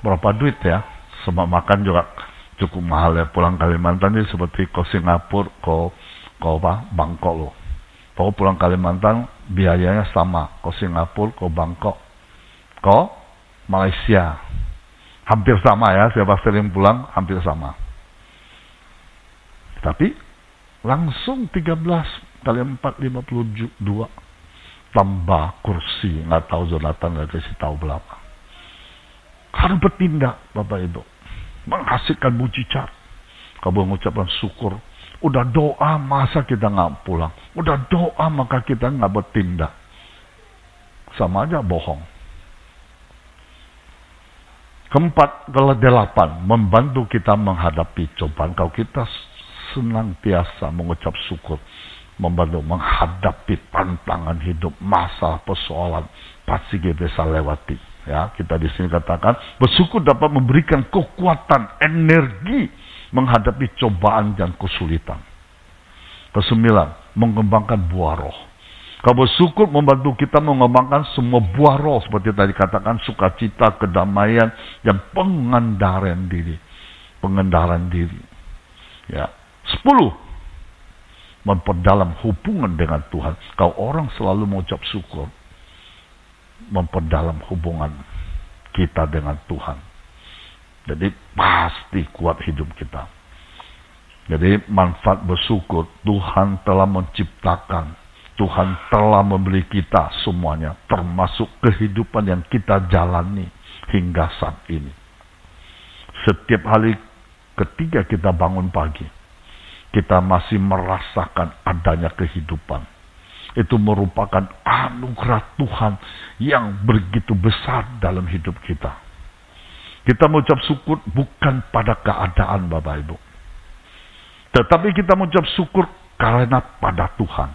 berapa duit ya? Semua makan juga cukup mahal ya. Pulang Kalimantan ini seperti ke Singapura, ke Bangkok loh. Kalau pulang Kalimantan biayanya sama. Ke Singapura, ke Bangkok, ke Malaysia. Hampir sama ya, siapa sering pulang, hampir sama. Tapi, langsung 13 kali 4, 52. Tambah kursi, nggak tahu Jonathan nggak kasih tahu berapa. Harus bertindak, Bapak Ibu. Menghasilkan mujizat. Kamu mengucapkan syukur. Udah doa, masa kita nggak pulang? Udah doa, maka kita nggak bertindak. Sama aja bohong. Keempat, ke-8, membantu kita menghadapi cobaan. Kalau kita senantiasa mengucap syukur, membantu menghadapi tantangan hidup, masalah, persoalan, pasti kita bisa lewati. Ya, kita di sini katakan, bersyukur dapat memberikan kekuatan, energi menghadapi cobaan dan kesulitan. Ke-9, mengembangkan buah roh. Kalau bersyukur membantu kita mengembangkan semua buah roh seperti tadi katakan, sukacita, kedamaian, dan pengendaraan diri. Ya. 10, memperdalam hubungan dengan Tuhan. Kalau orang selalu mengucap syukur, memperdalam hubungan kita dengan Tuhan. Jadi pasti kuat hidup kita. Jadi manfaat bersyukur, Tuhan telah menciptakan, Tuhan telah memberi kita semuanya, termasuk kehidupan yang kita jalani hingga saat ini. Setiap hari ketika kita bangun pagi, kita masih merasakan adanya kehidupan. Itu merupakan anugerah Tuhan yang begitu besar dalam hidup kita. Kita mengucap syukur bukan pada keadaan Bapak Ibu, tetapi kita mengucap syukur karena pada Tuhan.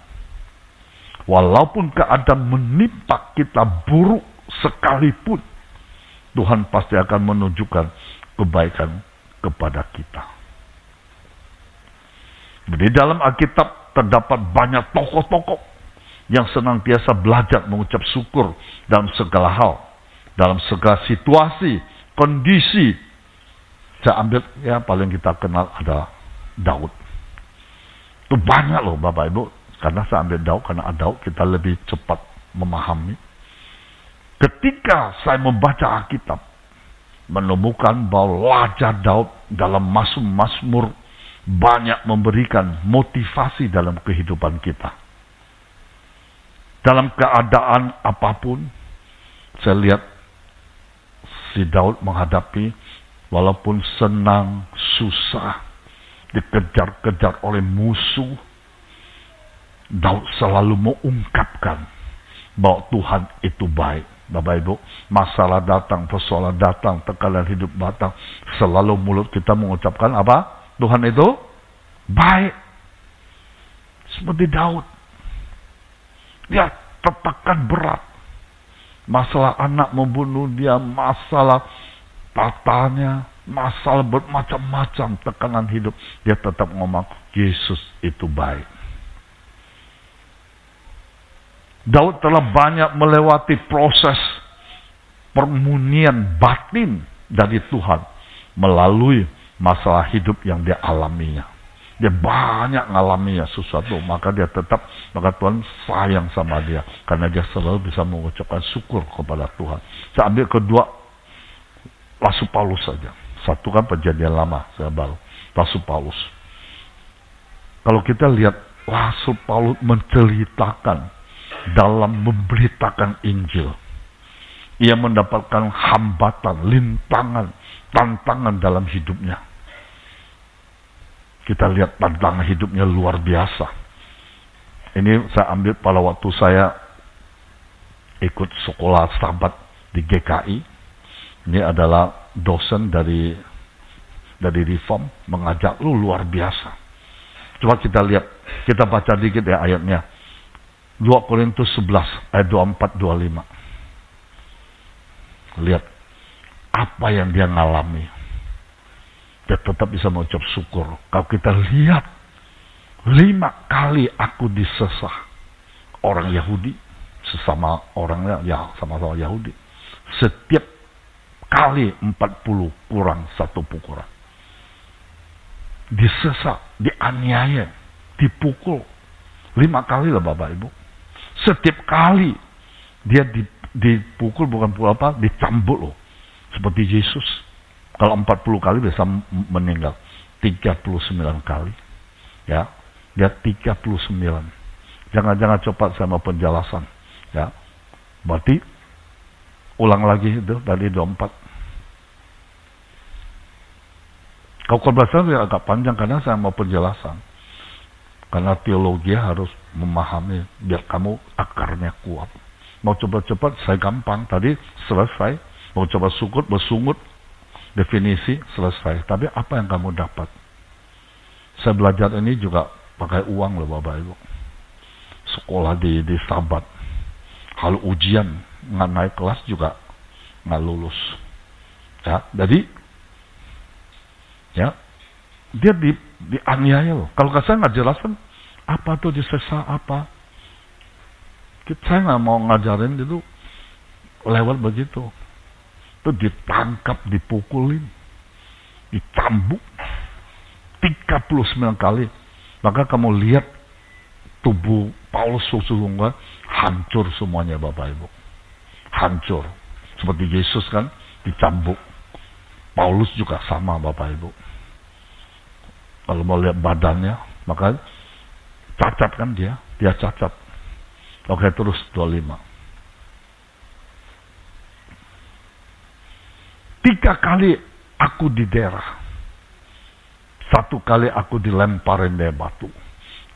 Walaupun keadaan menimpa kita buruk sekalipun, Tuhan pasti akan menunjukkan kebaikan kepada kita. Di dalam Alkitab terdapat banyak tokoh-tokoh yang senantiasa belajar mengucap syukur dalam segala hal, dalam segala situasi, kondisi. Saya ambil ya paling kita kenal adalah Daud. Itu banyak loh Bapak Ibu. Karena saya ambil Daud, karena Daud kita lebih cepat memahami. Ketika saya membaca Alkitab, menemukan bahwa wajah Daud dalam Mazmur banyak memberikan motivasi dalam kehidupan kita. Dalam keadaan apapun, saya lihat si Daud menghadapi walaupun senang, susah, dikejar-kejar oleh musuh, Daud selalu mengungkapkan bahwa Tuhan itu baik. Bapak Ibu, masalah datang, persoalan datang, tekanan hidup datang, selalu mulut kita mengucapkan apa? Tuhan itu baik. Seperti Daud. Dia tertekan berat. Masalah anak membunuh dia, masalah patahnya, masalah bermacam-macam tekanan hidup. Dia tetap ngomong, Yesus itu baik. Daud telah banyak melewati proses permunian batin dari Tuhan melalui masalah hidup yang dia alaminya. Dia banyak ngalaminya sesuatu, maka Tuhan sayang sama dia, karena dia selalu bisa mengucapkan syukur kepada Tuhan. Saya ambil kedua, Rasul Paulus saja. Satu kan Perjanjian Lama, saya baru Rasul Paulus. Kalau kita lihat Rasul Paulus menceritakan dalam memberitakan Injil, ia mendapatkan hambatan, lintangan, tantangan dalam hidupnya. Kita lihat tantangan hidupnya luar biasa. Ini saya ambil pada waktu saya ikut sekolah sahabat di GKI. Ini adalah dosen dari Reform, mengajak luar biasa. Coba kita lihat, kita baca dikit ya ayatnya. 2 Korintus 11 ayat 24-25. Lihat apa yang dia ngalami. Dia tetap bisa mengucap syukur. Kalau kita lihat 5 kali aku disesah orang Yahudi, sesama orangnya ya sama-sama Yahudi. Setiap kali 40 kurang 1 pukulan. Disesah, dianiaya, dipukul 5 kali lah Bapak Ibu. Setiap kali dia dipukul bukan pukul apa, dicambuk loh. Seperti Yesus. Kalau 40 kali bisa meninggal. 39 kali. Ya, dia 39. Jangan cepat sama penjelasan. Ya. Berarti ulang lagi itu dari 24. Kalau konversi agak panjang karena saya mau penjelasan. Karena teologi harus memahami biar kamu akarnya kuat. Mau coba cepat saya gampang. Tadi selesai. Mau coba sukut, bersungut. Definisi selesai. Tapi apa yang kamu dapat? Saya belajar ini juga pakai uang loh Bapak Ibu. Sekolah di Sabat. Kalau ujian nggak naik kelas juga nggak lulus. Ya, jadi ya dia dianiaya loh. Kalau saya nggak jelasin apa tuh disesah apa, saya nggak mau ngajarin itu lewat begitu. Itu ditangkap, dipukulin, dicambuk 39 kali. Maka kamu lihat tubuh Paulus sesungguhnya hancur semuanya Bapak Ibu. Hancur. Seperti Yesus kan dicambuk. Paulus juga sama Bapak Ibu. Kalau mau lihat badannya, maka cacat kan dia cacat. Oke, terus 25. 3 kali aku didera. 1 kali aku dilemparin dari batu.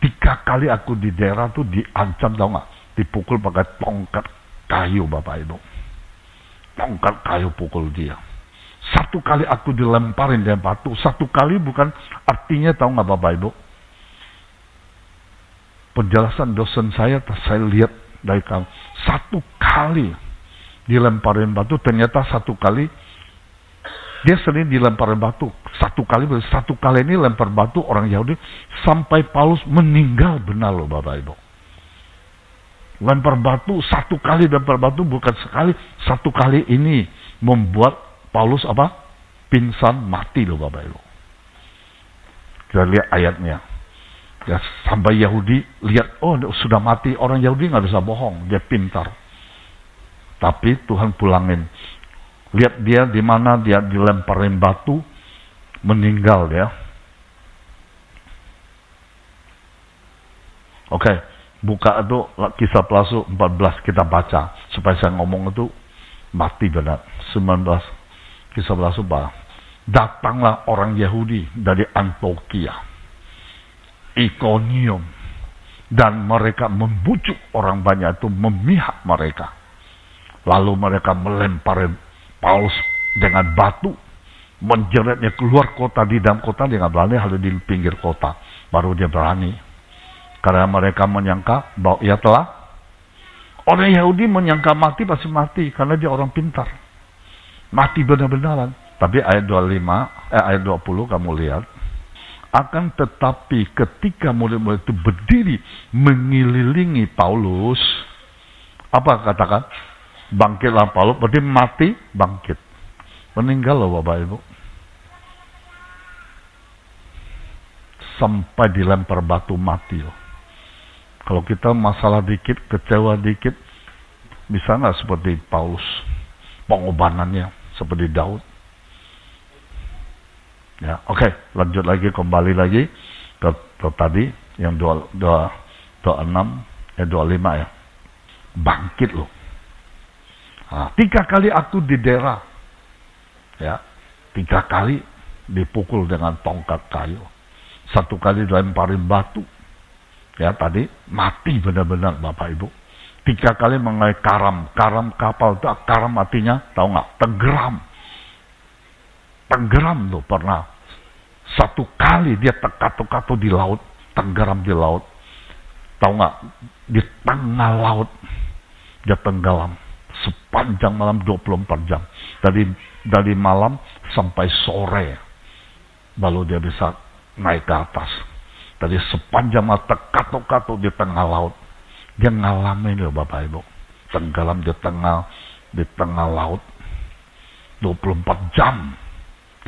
3 kali aku didera tuh diancam, tau gak? Dipukul pakai tongkat kayu Bapak Ibu. Tongkat kayu pukul dia. 1 kali aku dilemparin dari batu. 1 kali bukan artinya tahu nggak Bapak Ibu? Penjelasan dosen saya lihat dari kamu. 1 kali dilemparin batu, ternyata 1 kali Dia sering dilempar batu. Satu kali ini lempar batu orang Yahudi sampai Paulus meninggal, benar loh Bapak Ibu. Lempar batu, satu kali lempar batu, bukan sekali, satu kali ini membuat Paulus apa? Pingsan, mati loh Bapak Ibu. Kita lihat ayatnya. Ya, sampai Yahudi lihat, oh sudah mati, orang Yahudi nggak bisa bohong, dia pintar. Tapi Tuhan pulangin. Lihat dia di mana dia dilemparin batu, meninggal ya. Oke, buka itu Kisah Rasul 14 kita baca supaya saya ngomong itu mati benar. 19 Kisah Rasul apa? Datanglah orang Yahudi dari Antioquia, Ikonium, dan mereka membujuk orang banyak itu memihak mereka. Lalu mereka melempar Paulus dengan batu, menjeretnya keluar kota. Di dalam kota dia nggak berani, harus di pinggir kota baru dia berani. Karena mereka menyangka bahwa ia telah, orang Yahudi menyangka mati pasti mati karena dia orang pintar, mati benar-benaran. Tapi ayat 20 kamu lihat, akan tetapi ketika murid-murid itu berdiri mengelilingi Paulus, apa katakan? Bangkitlah Paulus, berarti mati, bangkit. Meninggal loh Bapak Ibu. Sampai dilempar batu mati loh. Kalau kita masalah dikit, kecewa dikit, bisa nggak seperti Paulus? Pengorbanannya seperti Daud. Ya, oke, lanjut lagi, kembali lagi ke tadi yang 26 25 ya. Bangkit loh. Nah, 3 kali aku didera, ya, 3 kali dipukul dengan tongkat kayu, 1 kali dilemparin batu, ya tadi mati benar-benar Bapak Ibu, 3 kali mengenai karam kapal itu, karam artinya tahu nggak? Tenggelam tuh pernah, 1 kali dia terkatu-katu di laut, tenggelam di laut, tahu nggak? Di tengah laut dia tenggelam. Sepanjang malam 24 jam. Dari malam sampai sore. Baru dia bisa naik ke atas. Tadi sepanjang malam terkatu-katu di tengah laut. Dia ngalamin loh Bapak Ibu. Tenggelam di tengah laut. 24 jam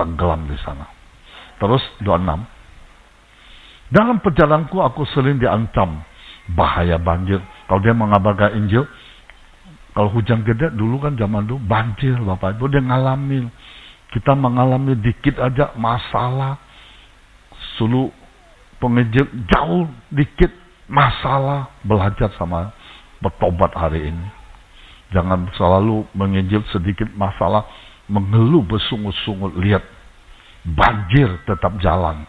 tenggelam di sana. Terus 26. Dalam perjalananku aku sering diancam bahaya banjir. Kalau dia mengabarkan Injil, kalau hujan gede dulu kan zaman dulu banjir Bapak Ibu, dia ngalamin. Kita mengalami dikit aja masalah. Suruh penginjil jauh dikit masalah, belajar sama bertobat hari ini. Jangan selalu menginjil sedikit masalah, mengeluh bersungut-sungut. Lihat, banjir tetap jalan.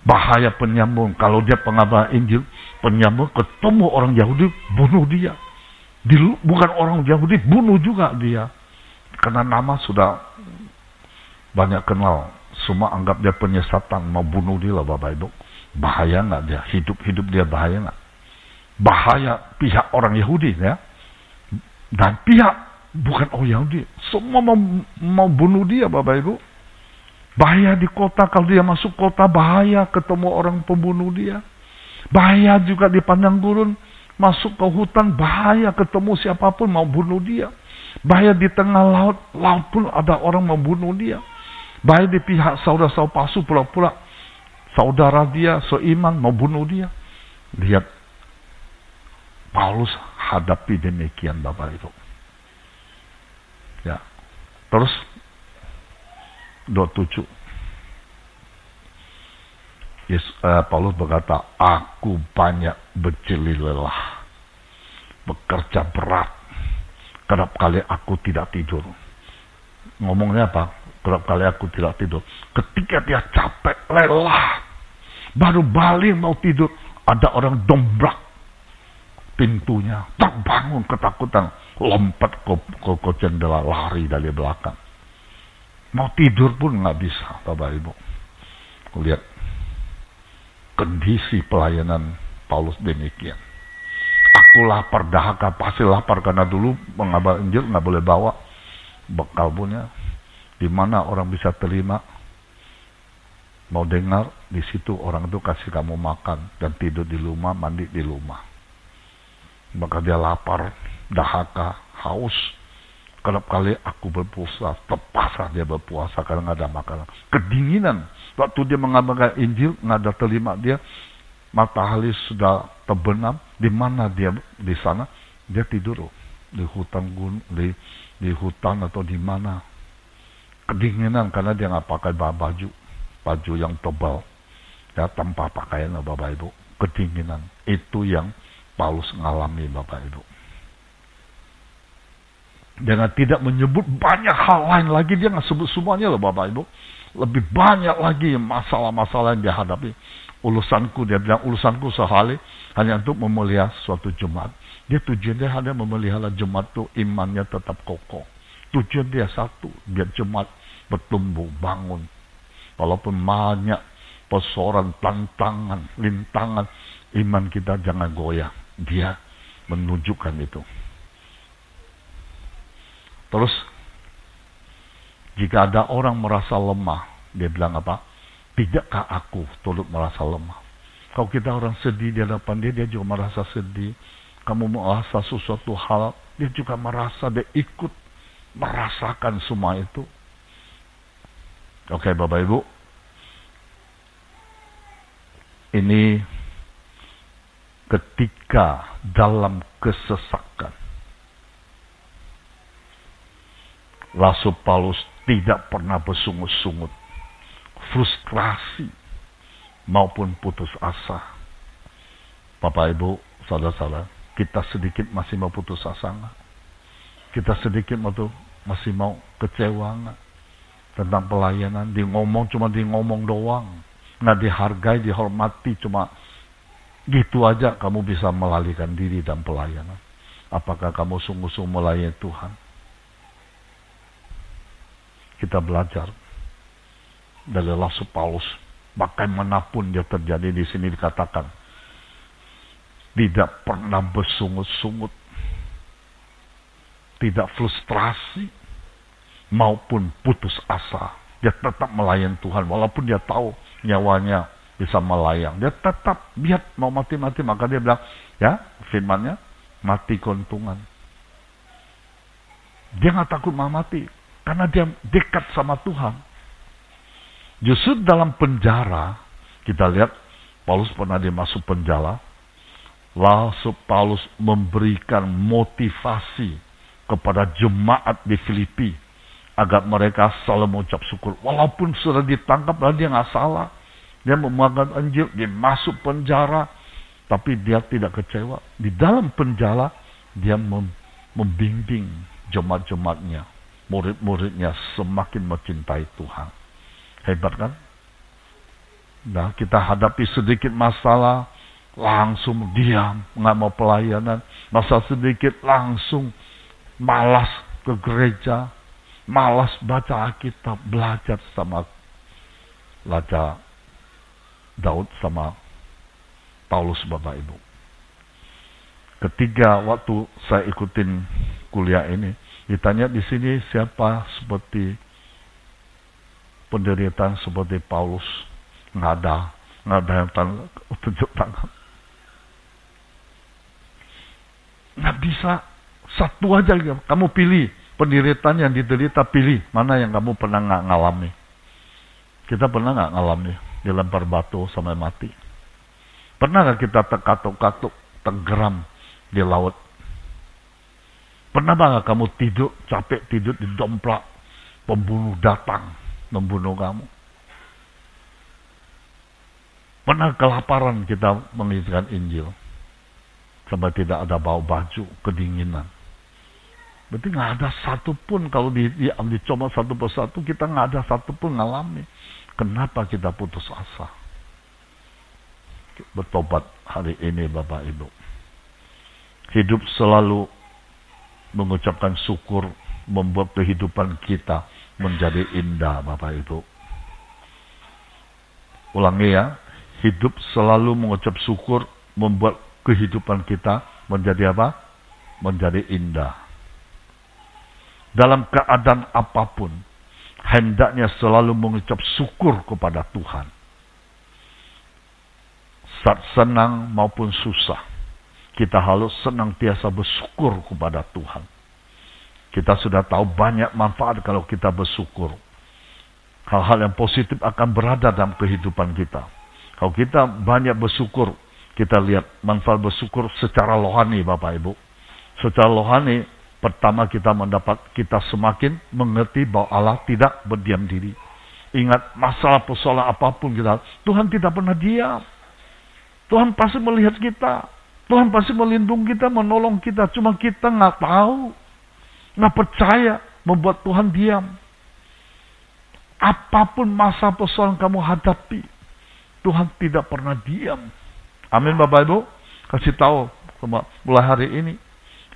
Bahaya penyambung, kalau dia pengabar Injil, penyambung ketemu orang Yahudi, bunuh dia. Bukan orang Yahudi, bunuh juga dia. Karena nama sudah banyak kenal. Semua anggap dia penyesatan, mau bunuh dia lah Bapak Ibu. Bahaya nggak dia? Hidup dia bahaya nggak? Bahaya pihak orang Yahudi ya. Dan pihak bukan orang Yahudi. Semua mau bunuh dia Bapak Ibu. Bahaya di kota, kalau dia masuk kota bahaya, ketemu orang pembunuh dia. Bahaya juga di padang gurun. Masuk ke hutan bahaya, ketemu siapapun mau bunuh dia. Bahaya di tengah laut, laut pun ada orang mau bunuh dia. Bahaya di pihak saudara-saudara palsu, pura-pura saudara dia seiman mau bunuh dia. Lihat, Paulus hadapi demikian Bapak Ibu. Ya, terus 27. Paulus berkata, aku banyak berjeli lelah, bekerja berat, kerap kali aku tidak tidur. Ngomongnya apa? Kerap kali aku tidak tidur. Ketika dia capek, lelah, baru balik mau tidur, ada orang dombrak pintunya, terbangun ketakutan, lompat ke jendela, lari dari belakang. Mau tidur pun nggak bisa, Bapak Ibu. Lihat kondisi pelayanan Paulus demikian. Aku lapar, dahaga, pasti lapar karena dulu mengabar Injil nggak boleh bawa bekal punya. Di mana orang bisa terima, mau dengar, di situ orang itu kasih kamu makan dan tidur di rumah, mandi di rumah. Maka dia lapar, dahaka, haus. Kerap kali aku berpuasa, terpaksa dia berpuasa karena nggak ada makanan. Kedinginan. Waktu dia mengabarkan Injil, nggak ada terima dia. Matahari sudah terbenam. Di mana dia di sana? Dia tidur di hutan di hutan atau di mana. Kedinginan karena dia nggak pakai baju yang tebal. Ya, tanpa pakaian, Bapak Ibu. Kedinginan. Itu yang Paulus ngalami, Bapak Ibu. Dengan tidak menyebut banyak hal lain lagi, dia nggak sebut semuanya loh, Bapak Ibu. Lebih banyak lagi masalah-masalah yang dia hadapi. Dia bilang, urusanku sehari hanya untuk memelihara suatu jemaat. Tujuan dia hanya memelihara jemaat itu imannya tetap kokoh. Tujuan dia satu, biar jemaat bertumbuh, bangun. Walaupun banyak persoalan, tantangan, rintangan, iman kita jangan goyah. Dia menunjukkan itu. Terus, jika ada orang merasa lemah, dia bilang apa? Tidakkah aku turut merasa lemah? Kalau kita orang sedih di hadapan dia juga merasa sedih. Kamu merasa sesuatu hal, dia juga merasa, dia ikut merasakan semua itu. Oke, Bapak Ibu. Ini ketika dalam kesesakan, Rasul Paulus tidak pernah bersungut-sungut, frustrasi, maupun putus asa. Bapak Ibu, saudara-saudara, kita sedikit masih mau putus asa nggak? Kita sedikit masih mau kecewa nggak? Tentang pelayanan, cuma ngomong doang. Nggak dihargai, dihormati, cuma gitu aja kamu bisa melalikan diri dan pelayanan. Apakah kamu sungguh-sungguh melayani Tuhan? Kita belajar dari Rasul Paulus, bagaimanapun dia terjadi. Di sini dikatakan tidak pernah bersungut-sungut, tidak frustrasi maupun putus asa. Dia tetap melayani Tuhan walaupun dia tahu nyawanya bisa melayang. Dia tetap lihat mau mati-mati, maka dia bilang, ya firmannya, mati keuntungan. Dia nggak takut mau mati karena dia dekat sama Tuhan. Justru dalam penjara, kita lihat Paulus pernah dimasuk penjara. Rasul Paulus memberikan motivasi kepada jemaat di Filipi agar mereka selalu mengucap syukur. Walaupun sudah ditangkap, dia nggak salah. Dia memakan Injil, dia masuk penjara, tapi dia tidak kecewa. Di dalam penjara, dia membimbing jemaat-jemaatnya, murid-muridnya semakin mencintai Tuhan. Hebat kan? Nah, kita hadapi sedikit masalah, langsung diam, nggak mau pelayanan. Masalah sedikit, langsung malas ke gereja, malas baca Alkitab, belajar sama Raja Daud sama Paulus, Bapak Ibu. Ketiga, waktu saya ikutin kuliah ini, ditanya di sini siapa seperti penderitaan seperti Paulus. Nggak ada yang tunjuk tangan. Nggak bisa, satu aja kamu pilih penderitaan yang diderita, pilih mana yang kamu pernah nggak ngalami. Kita pernah nggak ngalami dilempar batu sampai mati? Pernah nggak kita terkatuk-katuk, tenggelam di laut? Pernah nggak kamu tidur, capek tidur di domplak, pembunuh datang membunuh kamu? Pernah kelaparan kita mengizinkan Injil sampai tidak ada bau baju, kedinginan? Berarti nggak ada satupun, kalau dicoba satu persatu, kita nggak ada satupun ngalami. Kenapa kita putus asa? Bertobat hari ini, Bapak Ibu. Hidup selalu mengucapkan syukur, membuat kehidupan kita menjadi indah, Bapak Ibu. Ulangi ya, hidup selalu mengucap syukur, membuat kehidupan kita menjadi apa? Menjadi indah. Dalam keadaan apapun, hendaknya selalu mengucap syukur kepada Tuhan. Saat senang maupun susah, kita harus senantiasa bersyukur kepada Tuhan. Kita sudah tahu banyak manfaat kalau kita bersyukur. Hal-hal yang positif akan berada dalam kehidupan kita. Kalau kita banyak bersyukur, kita lihat manfaat bersyukur secara rohani, Bapak Ibu. Secara rohani, pertama kita semakin mengerti bahwa Allah tidak berdiam diri. Ingat, masalah persoalan apapun Tuhan tidak pernah diam. Tuhan pasti melihat kita. Tuhan pasti melindungi kita, menolong kita. Cuma kita nggak tahu, nggak percaya, membuat Tuhan diam. Apapun masa persoalan kamu hadapi, Tuhan tidak pernah diam. Amin, Bapak Ibu. Kasih tahu mulai hari ini,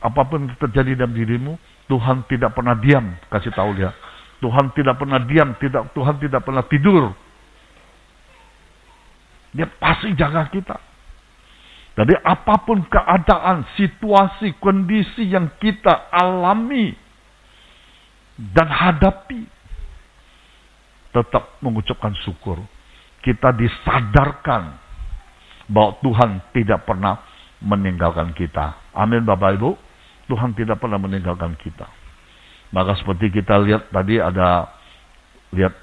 apapun yang terjadi dalam dirimu, Tuhan tidak pernah diam. Kasih tahu dia, Tuhan tidak pernah diam. Tuhan tidak pernah tidur. Dia pasti jaga kita. Jadi apapun keadaan, situasi, kondisi yang kita alami dan hadapi, tetap mengucapkan syukur. Kita disadarkan bahwa Tuhan tidak pernah meninggalkan kita. Amin, Bapak Ibu. Tuhan tidak pernah meninggalkan kita. Maka seperti kita lihat tadi lihat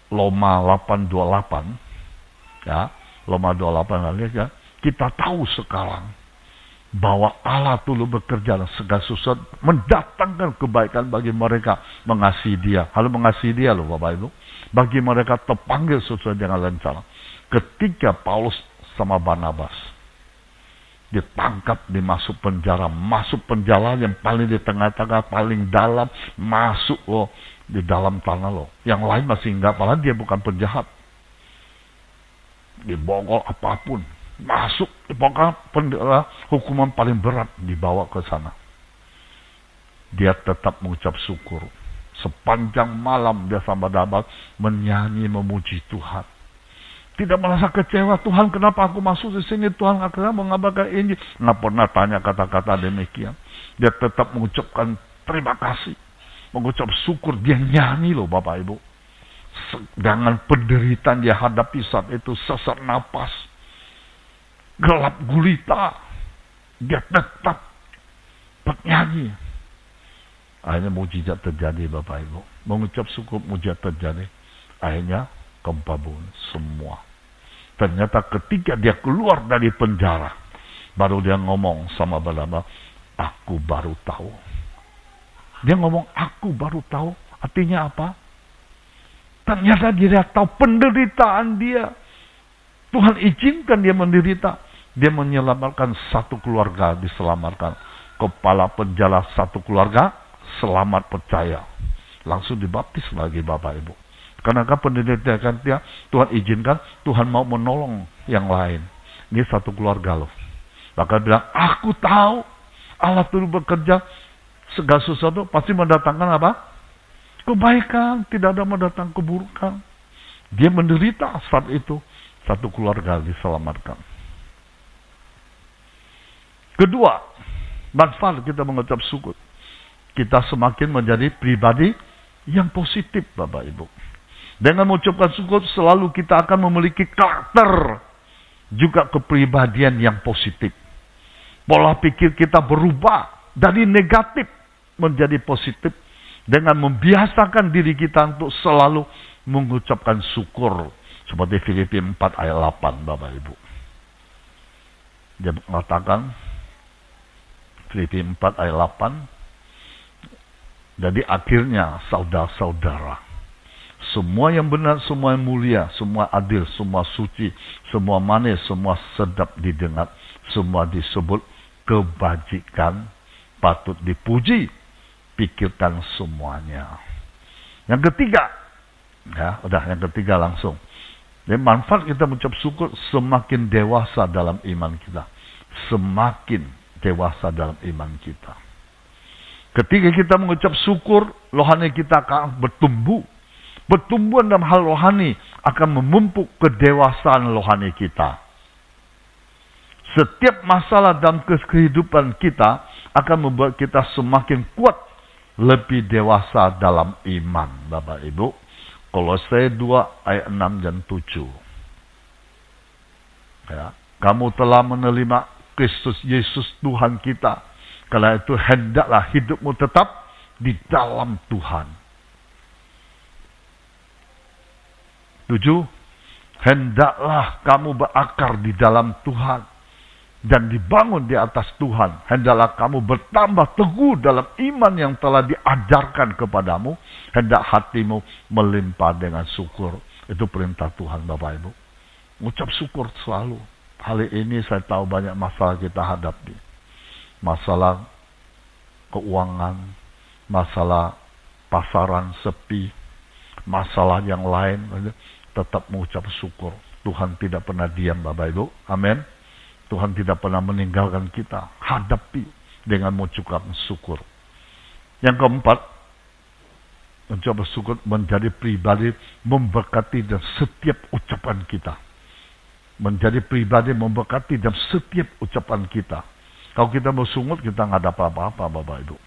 Roma 8:28. Ya, Roma 8:28 ya. Kita tahu sekarang bahwa Allah dulu bekerja dalam segala sesuatu, mendatangkan kebaikan bagi mereka mengasihi Dia. Harus mengasihi Dia loh, Bapak Ibu. Bagi mereka terpanggil sesuai dengan rencana. Ketika Paulus sama Barnabas ditangkap, dimasuk penjara yang paling di tengah-tengah, paling dalam, masuk di dalam tanah loh. Yang lain masih enggak, padahal dia bukan penjahat. Dibogol apapun. Masuk, pokoknya hukuman paling berat dibawa ke sana. Dia tetap mengucap syukur. Sepanjang malam dia sama Barnabas menyanyi, memuji Tuhan. Tidak merasa kecewa, Tuhan kenapa aku masuk di sini, Tuhan akhirnya mengabarkan Injil. Nggak pernah tanya kata-kata demikian. Dia tetap mengucapkan terima kasih, mengucap syukur. Dia nyanyi loh, Bapak Ibu. Dengan penderitaan dia hadapi saat itu, sesak napas, gelap gulita, dia tetap bernyanyi. Akhirnya mujizat terjadi, Bapak Ibu. Mengucap syukur, mujizat terjadi. Akhirnya kembabun semua. Ternyata ketika dia keluar dari penjara, baru dia ngomong sama Barnabas, aku baru tahu. Dia ngomong, aku baru tahu. Artinya apa? Ternyata dia tahu penderitaan dia. Tuhan izinkan dia menderita. Dia menyelamatkan satu keluarga, diselamatkan. Kepala penjara satu keluarga, selamat percaya. Langsung dibaptis lagi, Bapak Ibu. Karena penderitaan dia, Tuhan izinkan, Tuhan mau menolong yang lain. Ini satu keluarga loh. Maka bilang, aku tahu Allah dulu bekerja segala sesuatu pasti mendatangkan apa? Kebaikan, tidak ada mendatangkan keburukan. Dia menderita saat itu, satu keluarga diselamatkan. Kedua, manfaat kita mengucap syukur. Kita semakin menjadi pribadi yang positif, Bapak Ibu. Dengan mengucapkan syukur, selalu kita akan memiliki karakter, juga kepribadian yang positif. Pola pikir kita berubah dari negatif menjadi positif, dengan membiasakan diri kita untuk selalu mengucapkan syukur. Seperti Filipi 4 ayat 8, Bapak Ibu. Dia mengatakan, Filipi 4 ayat 8, jadi akhirnya saudara-saudara, semua yang benar, semua yang mulia, semua adil, semua suci, semua manis, semua sedap didengar, semua disebut kebajikan, patut dipuji, pikirkan semuanya. Yang ketiga, yang ketiga langsung. Dan manfaat kita mengucap syukur, semakin dewasa dalam iman kita. Semakin dewasa dalam iman kita. Ketika kita mengucap syukur, rohani kita akan bertumbuh. Pertumbuhan dalam hal rohani akan memupuk kedewasaan rohani kita. Setiap masalah dalam kehidupan kita akan membuat kita semakin kuat, lebih dewasa dalam iman, Bapak Ibu. Kolose 2 ayat 6 dan 7. Ya, kamu telah menerima Kristus Yesus Tuhan kita. Karena itu hendaklah hidupmu tetap di dalam Tuhan. 7. Hendaklah kamu berakar di dalam Tuhan dan dibangun di atas Tuhan. Hendaklah kamu bertambah teguh dalam iman yang telah diajarkan kepadamu. Hendak hatimu melimpah dengan syukur. Itu perintah Tuhan, Bapak Ibu. Ucap syukur selalu. Hari ini saya tahu banyak masalah kita hadapi. Masalah keuangan, masalah pasaran sepi, masalah yang lain. Tetap mengucap syukur. Tuhan tidak pernah diam, Bapak Ibu. Amin. Tuhan tidak pernah meninggalkan kita. Hadapi dengan mengucap syukur. Yang keempat, mencoba bersyukur menjadi pribadi memberkati dan setiap ucapan kita. Menjadi pribadi memberkati dan setiap ucapan kita. Kalau kita bersungut, kita nggak ada apa-apa, Bapak Ibu.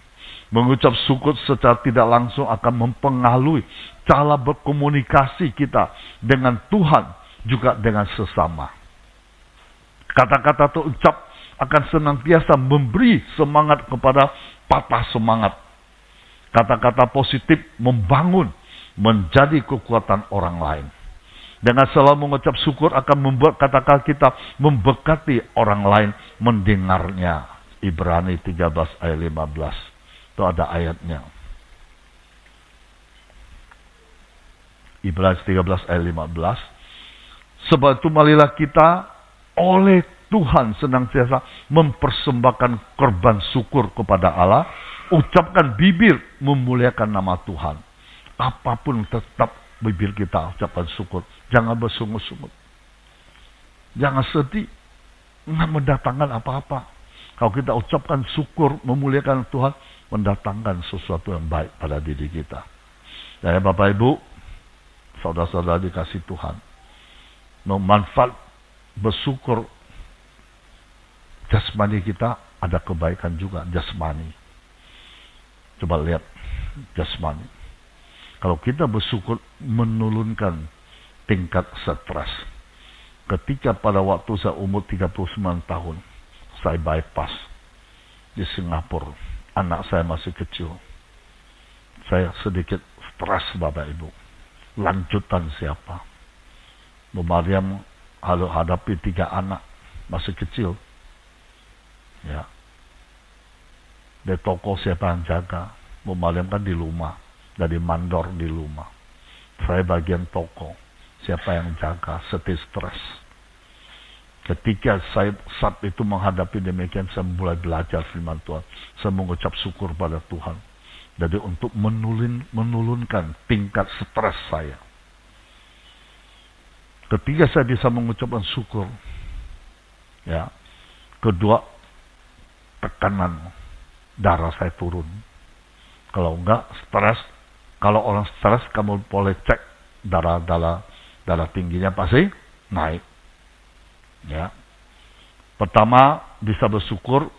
Mengucap syukur secara tidak langsung akan mempengaruhi cara berkomunikasi kita dengan Tuhan, juga dengan sesama. Kata-kata terucap akan senantiasa memberi semangat kepada patah semangat. Kata-kata positif membangun, menjadi kekuatan orang lain. Dengan selalu mengucap syukur akan membuat kata-kata kita memberkati orang lain mendengarnya. Ibrani 13 ayat 15. Itu ada ayatnya. Ibrani 13 ayat 15. Sebab itu marilah kita oleh Tuhan senantiasa mempersembahkan korban syukur kepada Allah. Ucapkan bibir memuliakan nama Tuhan. Apapun tetap bibir kita ucapkan syukur. Jangan bersungut-sungut. Jangan sedih. Nggak mendatangkan apa-apa. Kalau kita ucapkan syukur memuliakan Tuhan, mendatangkan sesuatu yang baik pada diri kita. Dan Bapak Ibu, saudara-saudara dikasih Tuhan, manfaat bersyukur jasmani kita, ada kebaikan juga jasmani. Coba lihat jasmani. Kalau kita bersyukur menurunkan tingkat stres. Ketika pada waktu saya umur 39 tahun, saya bypass di Singapura. Anak saya masih kecil. Saya sedikit stres, Bapak Ibu. Lanjutan siapa? Bu Mariam harus hadapi 3 anak masih kecil. Ya. Di toko siapa yang jaga? Bu Mariam kan di rumah. Dari mandor di rumah. Saya bagian toko. Siapa yang jaga? Stres. Ketika saya saat itu menghadapi demikian, saya mulai belajar firman Tuhan. Saya mengucap syukur pada Tuhan. Jadi untuk menurunkan tingkat stres saya. Ketika saya bisa mengucapkan syukur, ya, kedua, tekanan darah saya turun. Kalau enggak stres, kalau orang stres, kamu boleh cek darah tingginya pasti naik. Ya. Pertama, bisa bersyukur,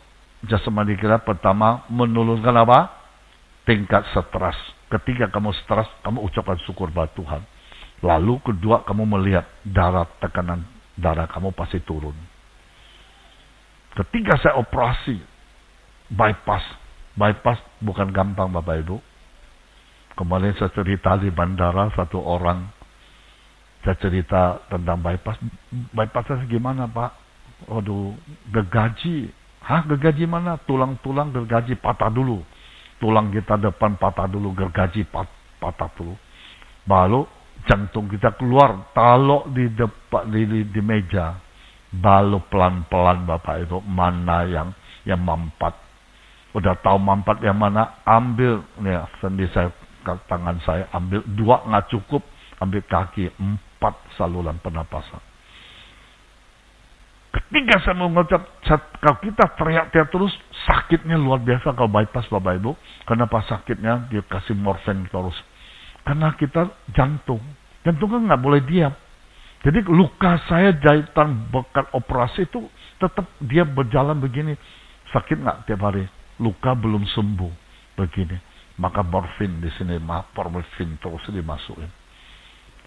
jasmani kita pertama menurunkan apa? Tingkat stres. Ketika kamu stres, kamu ucapkan syukur pada Tuhan. Lalu kedua, kamu melihat tekanan darah kamu pasti turun. Ketika saya operasi bypass bukan gampang, Bapak Ibu. Kemarin saya cerita di bandara, satu orang saya cerita tentang bypass. Bypassnya gimana, Pak? Waduh, gergaji. Hah, gergaji mana? Tulang-tulang gergaji patah dulu. Tulang kita depan patah dulu, gergaji patah dulu. Baru jantung kita keluar, taruh di depan di meja. Baru pelan-pelan, Bapak Ibu, mana yang mampat. Udah tahu mampat yang mana, ambil nih sendi saya, tangan saya, ambil 2 nggak cukup, ambil kaki 4 saluran pernapasan. Ketika saya mengucap, kalau kita teriak-teriak terus, sakitnya luar biasa kalau bypass, Bapak Ibu. Kenapa sakitnya? Dia kasih morfin terus. Karena kita jantung kan nggak boleh diam. Jadi luka saya, jahitan bekas operasi itu tetap dia berjalan begini. Sakit nggak tiap hari? Luka belum sembuh begini. Maka morfin di sini, morfin terus dimasukin.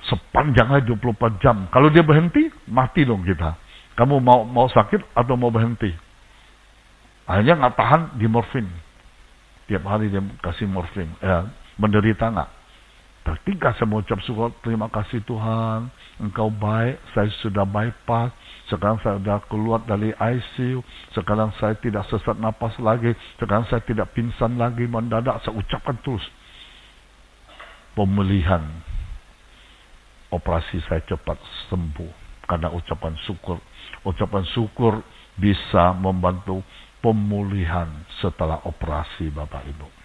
Sepanjangnya 24 jam. Kalau dia berhenti, mati dong kita. Kamu mau sakit atau mau berhenti? Akhirnya nggak tahan di morfin. Tiap hari dia kasih morfin. Menderita nggak? Ketika saya mengucap syukur, terima kasih Tuhan, Engkau baik, saya sudah bypass, sekarang saya sudah keluar dari ICU, sekarang saya tidak sesak napas lagi, sekarang saya tidak pingsan lagi mendadak, saya ucapkan terus. Pemulihan, operasi saya cepat sembuh, karena ucapan syukur. Ucapan syukur bisa membantu pemulihan setelah operasi, Bapak Ibu.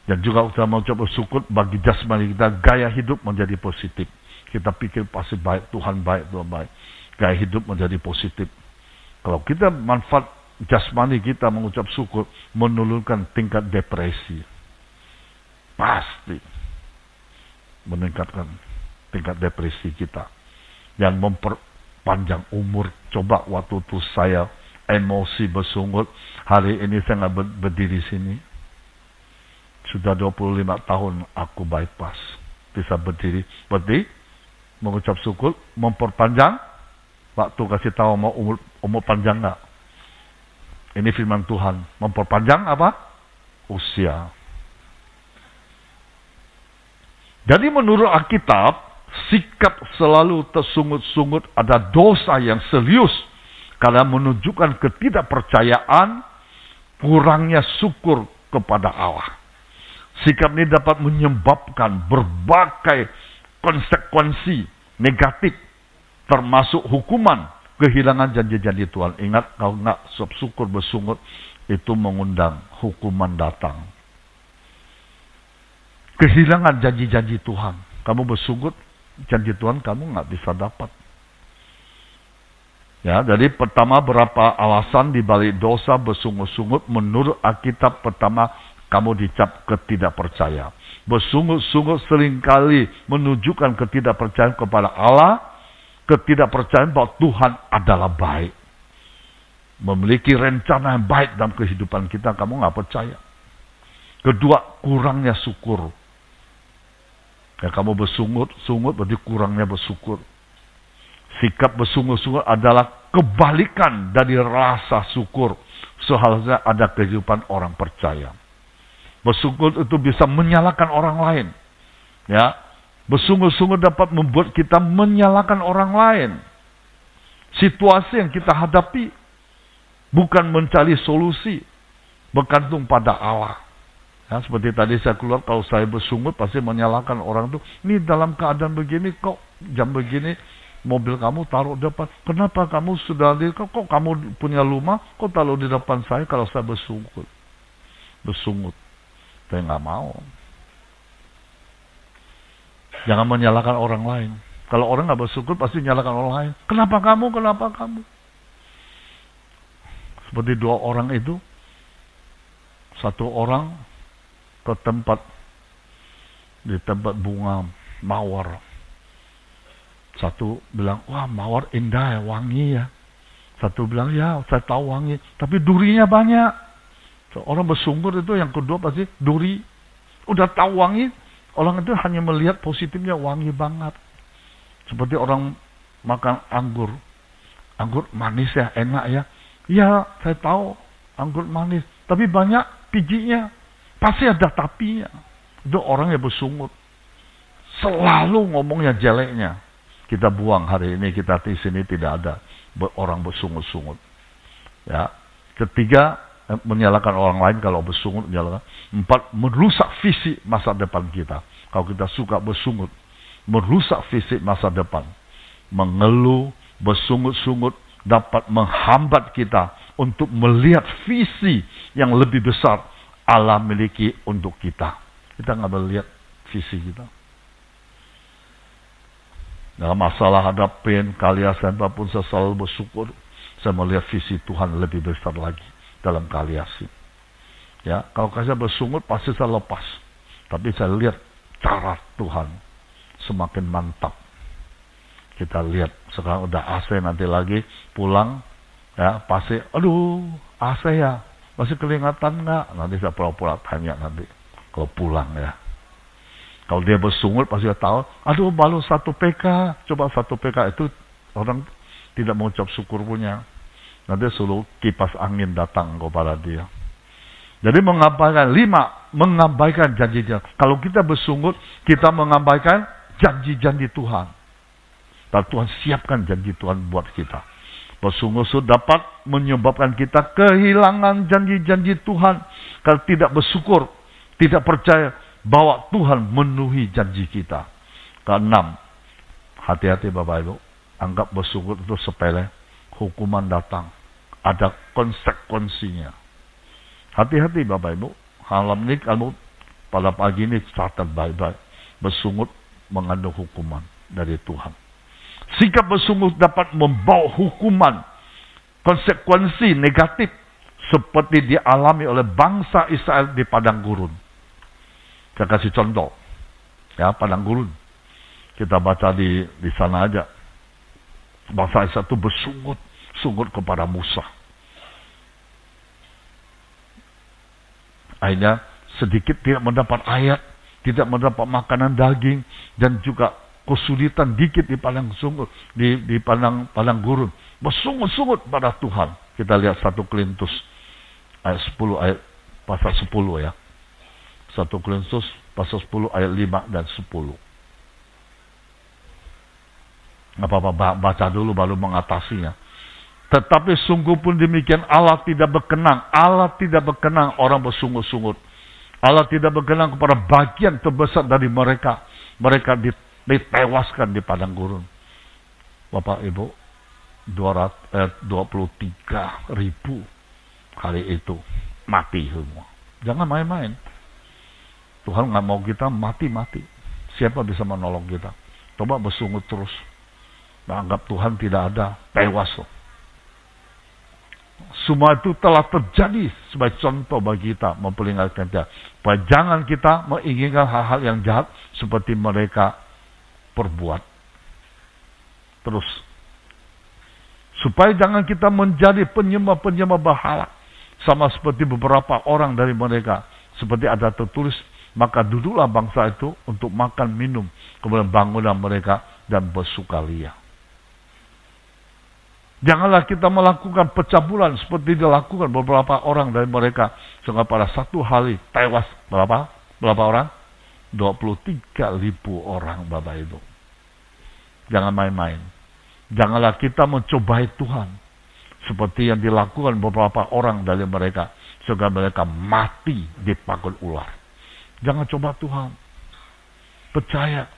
Dan juga kita mengucap bersyukur bagi jasmani kita, gaya hidup menjadi positif. Kita pikir pasti baik, Tuhan baik, Tuhan baik. Gaya hidup menjadi positif. Kalau kita manfaat jasmani kita mengucap syukur, menurunkan tingkat depresi. Pasti meningkatkan tingkat depresi kita. Yang memperpanjang umur. Coba waktu itu saya emosi bersungut, hari ini saya nggak berdiri sini. Sudah 25 tahun aku bypass. Bisa berdiri. Berarti mengucap syukur, memperpanjang. Waktu kasih tahu mau umur panjang enggak? Ini firman Tuhan. Memperpanjang apa? Usia. Jadi menurut Alkitab, sikap selalu tersungut-sungut ada dosa yang serius. Karena menunjukkan ketidakpercayaan, kurangnya syukur kepada Allah. Sikap ini dapat menyebabkan berbagai konsekuensi negatif, termasuk hukuman, kehilangan janji-janji Tuhan. Ingat, kalau nggak syukur bersungut, itu mengundang hukuman datang. Kehilangan janji-janji Tuhan. Kamu bersungut, janji Tuhan kamu nggak bisa dapat. Ya, jadi pertama berapa alasan dibalik dosa bersungut-sungut menurut Alkitab. Pertama, kamu dicap ketidakpercaya. Bersungut-sungut seringkali menunjukkan ketidakpercayaan kepada Allah, ketidakpercayaan bahwa Tuhan adalah baik. Memiliki rencana yang baik dalam kehidupan kita, kamu nggak percaya. Kedua, kurangnya syukur. Ya, kamu bersungut-sungut berarti kurangnya bersyukur. Sikap bersungut-sungut adalah kebalikan dari rasa syukur. Seharusnya ada kehidupan orang percaya. Bersungut itu bisa menyalahkan orang lain. Ya, bersungut-sungut dapat membuat kita menyalahkan orang lain. Situasi yang kita hadapi bukan mencari solusi, bergantung pada Allah. Ya, seperti tadi saya keluar, kalau saya bersungut pasti menyalahkan orang itu. Ini dalam keadaan begini, kok jam begini mobil kamu taruh depan. Kenapa kamu sudah kok kamu punya rumah, kok taruh di depan saya kalau saya bersungut. Saya nggak mau. Jangan menyalahkan orang lain. Kalau orang nggak bersyukur pasti menyalahkan orang lain. Kenapa kamu? Kenapa kamu? Seperti dua orang itu. Satu orang ke di tempat bunga mawar. Satu bilang, wah mawar indah ya, wangi ya. Satu bilang, ya saya tahu wangi, tapi durinya banyak. Orang bersungut itu yang kedua pasti duri. Udah tahu wangi, orang itu hanya melihat positifnya, wangi banget. Seperti orang makan anggur. Anggur manis ya, enak ya. Ya, saya tahu anggur manis. Tapi banyak bijinya. Pasti ada tapinya. Itu orang yang bersungut. Selalu ngomongnya jeleknya. Kita buang hari ini, kita di sini tidak ada orang bersungut-sungut. Ya. Ketiga, menyalahkan orang lain kalau bersungut. Empat, merusak visi masa depan kita. Kalau kita suka bersungut, merusak visi masa depan. Mengeluh, bersungut-sungut dapat menghambat kita untuk melihat visi yang lebih besar Allah miliki untuk kita. Kita nggak melihat visi kita. Dalam masalah hadapin, kalian pun saya selalu bersyukur. Saya melihat visi Tuhan lebih besar lagi dalam kaliasi. Ya, kalau saya bersungut pasti saya lepas. Tapi saya lihat cara Tuhan semakin mantap. Kita lihat sekarang udah AC, nanti lagi pulang ya pasti aduh AC ya masih kelihatan nggak? Nanti saya pura-pura tanya nanti kalau pulang ya. Kalau dia bersungut pasti dia tahu, aduh baru 1 PK, coba 1 PK itu orang tidak mengucap syukur punya. Nanti suruh kipas angin datang kepada dia. Jadi mengabaikan 5, mengabaikan janji-janji. Kalau kita bersungut, kita mengabaikan janji-janji Tuhan. Dan Tuhan siapkan janji Tuhan buat kita. Bersungut-sungut dapat menyebabkan kita kehilangan janji-janji Tuhan. Kalau tidak bersyukur, tidak percaya bahwa Tuhan memenuhi janji kita. Ke-6, hati-hati Bapak Ibu, anggap bersungut itu sepele, hukuman datang, ada konsekuensinya. Hati-hati Bapak Ibu, malam ini kamu pada pagi ini catat baik-baik, bersungut mengandung hukuman dari Tuhan. Sikap bersungut dapat membawa hukuman, konsekuensi negatif seperti dialami oleh bangsa Israel di padang gurun. Saya kasih contoh, ya padang gurun. Kita baca di sana aja. Bangsa Israel itu bersungut kepada Musa. Akhirnya sedikit tidak mendapat air, tidak mendapat makanan daging, dan juga kesulitan dikit di padang sungut, di padang gurun. Bersungut-sungut pada Tuhan. Kita lihat 1 Korintus ayat 10 ayat pasal 10 ya. 1 Korintus pasal 10 ayat 5 dan 10. Apa-apa baca dulu baru mengatasinya. Tetapi sungguh pun demikian Allah tidak berkenan. Allah tidak berkenan orang bersungut-sungut. Allah tidak berkenan kepada bagian terbesar dari mereka. Mereka ditewaskan di padang gurun. Bapak Ibu, 23.000 hari itu mati semua. Jangan main-main. Tuhan nggak mau kita mati-mati. Siapa bisa menolong kita? Coba bersungut terus. Anggap Tuhan tidak ada. Tewas loh. Semua itu telah terjadi sebagai contoh bagi kita memperingatkan kita. Supaya jangan kita menginginkan hal-hal yang jahat seperti mereka perbuat. Terus. Supaya jangan kita menjadi penyembah-penyembah berhala. Sama seperti beberapa orang dari mereka. Seperti ada tertulis, maka duduklah bangsa itu untuk makan, minum, kemudian bangunlah mereka dan bersukaria. Janganlah kita melakukan pencabulan seperti dilakukan beberapa orang dari mereka. Sehingga pada 1 hari tewas berapa orang? 23.000 orang Bapak Ibu. Jangan main-main. Janganlah kita mencobai Tuhan. Seperti yang dilakukan beberapa orang dari mereka. Sehingga mereka mati dipakan ular. Jangan coba Tuhan. Percaya.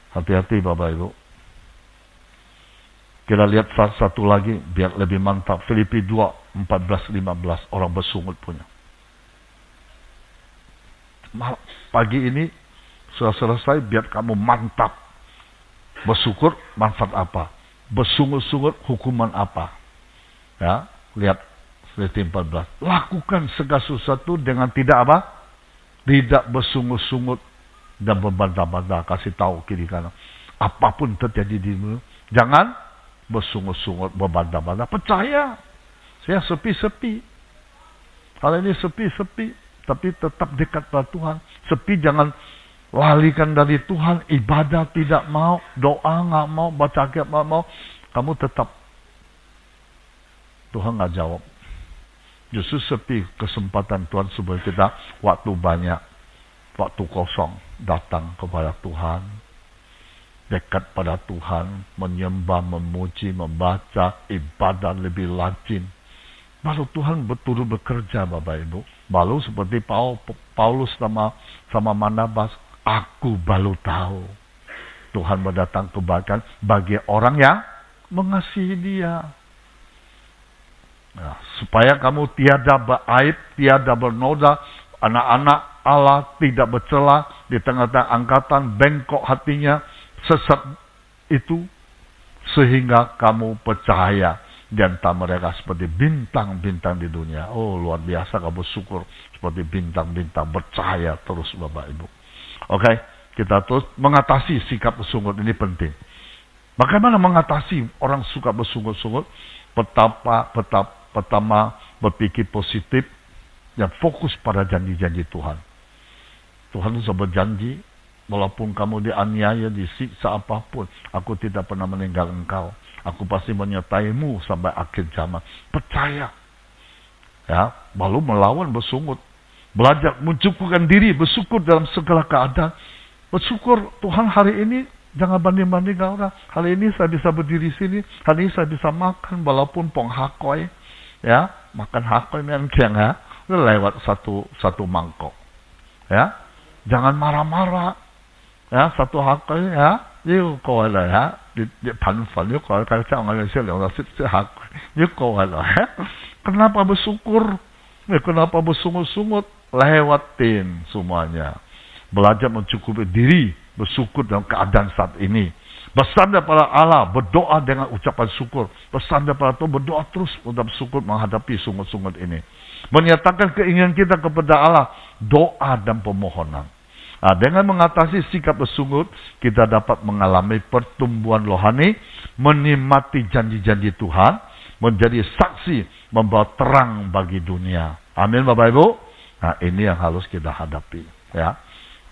Hati-hati Bapak Ibu. Kita lihat satu lagi biar lebih mantap. Filipi 2, 14-15. Orang bersungut punya. Pagi ini sudah selesai biar kamu mantap. Bersyukur manfaat apa? Bersungut-sungut hukuman apa? Ya, lihat Filipi 14. Lakukan segala sesuatu dengan tidak apa? Tidak bersungut-sungut dan membantah-bantah. Kasih tahu kiri kanan. Apapun terjadi di dunia, jangan bersungut-sungut, membantah-bantah. Percaya. Saya sepi-sepi. Kalau ini sepi-sepi, tapi tetap dekat pada Tuhan. Sepi jangan lalikan dari Tuhan. Ibadah tidak mau, doa nggak mau, baca ayat nggak mau. Kamu tetap. Tuhan nggak jawab. Justru sepi kesempatan Tuhan supaya kita waktu banyak. Waktu kosong datang kepada Tuhan, dekat pada Tuhan, menyembah, memuji, membaca, ibadah lebih rajin. Baru Tuhan betul bekerja Bapak Ibu. Baru seperti Paulus sama Barnabas, aku baru tahu Tuhan mendatang kebaikan bagi orang yang mengasihi Dia. Nah, supaya kamu tiada beraib, tiada bernoda, anak-anak Allah tidak bercela di tengah-tengah angkatan, bengkok hatinya, sesat itu, sehingga kamu percaya di antara mereka seperti bintang-bintang di dunia. Oh, luar biasa kamu syukur seperti bintang-bintang, percaya terus Bapak Ibu. Oke, kita terus mengatasi sikap bersungut ini penting. Bagaimana mengatasi orang suka bersungut-sungut? Pertama berpikir positif, yang fokus pada janji-janji Tuhan. Tuhan sudah berjanji, walaupun kamu dianiaya, disiksa apapun, aku tidak pernah meninggal engkau. Aku pasti menyertaimu sampai akhir zaman. Percaya. Ya, lalu melawan, bersungut. Belajar mencukupkan diri, bersyukur dalam segala keadaan. Bersyukur, Tuhan hari ini jangan banding-banding orang. Hari ini saya bisa berdiri sini, hari ini saya bisa makan walaupun pong hakoi. Ya, makan hakoi menkeng ya. Lewat satu mangkok. Ya, jangan marah-marah. Ya, satu hakoi ya. Yuk kau lah ya. Di panfan yuk kau kalau jangan ngasih lewat hakoi. Yuk kau lah ya. Kenapa bersyukur? Kenapa bersungut-sungut? Lewatin semuanya. Belajar mencukupi diri, bersyukur dalam keadaan saat ini. Bersandar pada Allah, berdoa dengan ucapan syukur. Bersandar pada Tuhan, berdoa terus untuk bersyukur menghadapi sungut-sungut ini. Menyatakan keinginan kita kepada Allah, doa dan permohonan. Nah, dengan mengatasi sikap bersungut, kita dapat mengalami pertumbuhan rohani, menikmati janji-janji Tuhan, menjadi saksi, membawa terang bagi dunia. Amin Bapak Ibu. Nah, ini yang harus kita hadapi. Ya,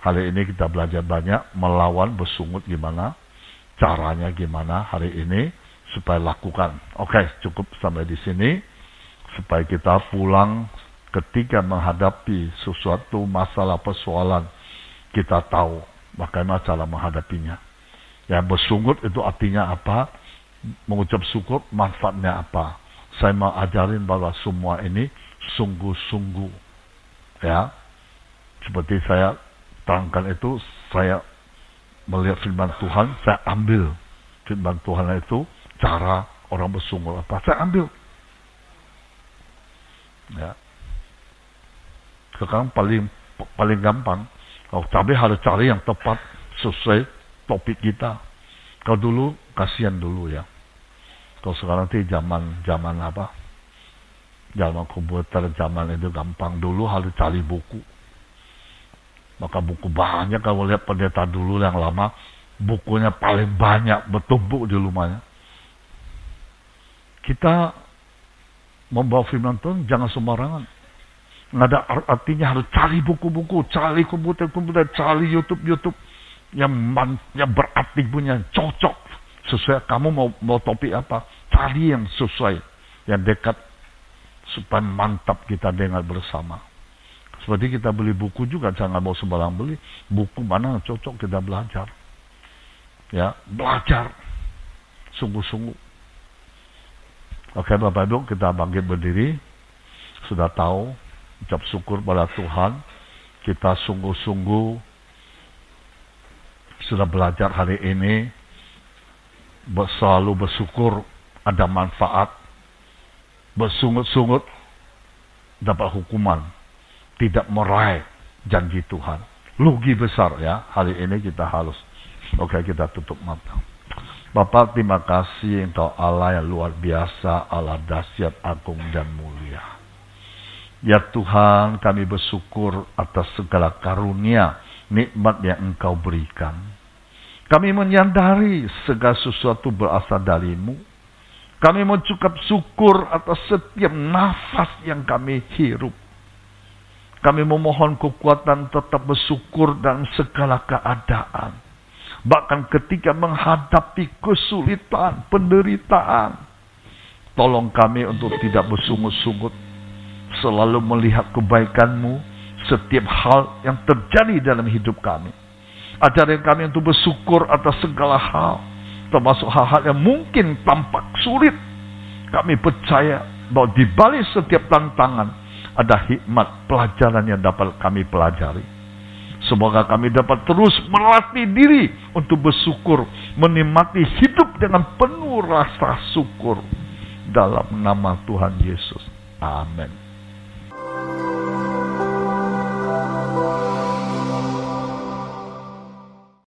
kali ini kita belajar banyak melawan bersungut gimana, caranya gimana hari ini supaya lakukan. Oke, cukup sampai di sini supaya kita pulang ketika menghadapi sesuatu masalah persoalan kita tahu bagaimana cara menghadapinya. Ya, bersungut itu artinya apa? Mengucap syukur manfaatnya apa? Saya mau ajarin bahwa semua ini sungguh-sungguh. Ya, seperti saya terangkan itu, saya melihat firman Tuhan, saya ambil firman Tuhan itu, cara orang bersungut apa, saya ambil. Ya, sekarang paling gampang, tapi harus cari yang tepat sesuai topik kita. Kalau dulu kasihan dulu ya. Kalau sekarang itu zaman apa? Zaman komputer, zaman itu gampang. Dulu harus cari buku. Maka buku banyak, kalau lihat pendeta dulu yang lama, bukunya paling banyak, bertumpuk di rumahnya. Kita membawa firman Tuhan jangan sembarangan. Nggak ada artinya harus cari buku-buku, cari komputer, cari YouTube yang berarti punya cocok sesuai kamu mau topik apa. Cari yang sesuai, yang dekat, supaya mantap kita dengar bersama. Seperti kita beli buku juga, jangan mau sembarang beli. Buku mana yang cocok kita belajar. Ya, belajar sungguh-sungguh. Oke Bapak Ibu, kita bangkit berdiri. Sudah tahu, ucap syukur pada Tuhan. Kita sungguh-sungguh sudah belajar hari ini. Selalu bersyukur, ada manfaat. Bersungut-sungut dapat hukuman, tidak meraih janji Tuhan. Rugi besar ya, hari ini kita harus. Oke, kita tutup mata. Bapak, terima kasih Engkau Allah yang luar biasa, Allah dahsyat, agung dan mulia. Ya Tuhan, kami bersyukur atas segala karunia, nikmat yang Engkau berikan. Kami menyadari segala sesuatu berasal dari-Mu. Kami mengucap syukur atas setiap nafas yang kami hirup. Kami memohon kekuatan tetap bersyukur dalam segala keadaan. Bahkan ketika menghadapi kesulitan, penderitaan. Tolong kami untuk tidak bersungut-sungut. Selalu melihat kebaikan-Mu setiap hal yang terjadi dalam hidup kami. Ajarin kami untuk bersyukur atas segala hal. Termasuk hal-hal yang mungkin tampak sulit. Kami percaya bahwa di balik setiap tantangan ada hikmat pelajaran yang dapat kami pelajari. Semoga kami dapat terus melatih diri untuk bersyukur, menikmati hidup dengan penuh rasa syukur dalam nama Tuhan Yesus. Amin.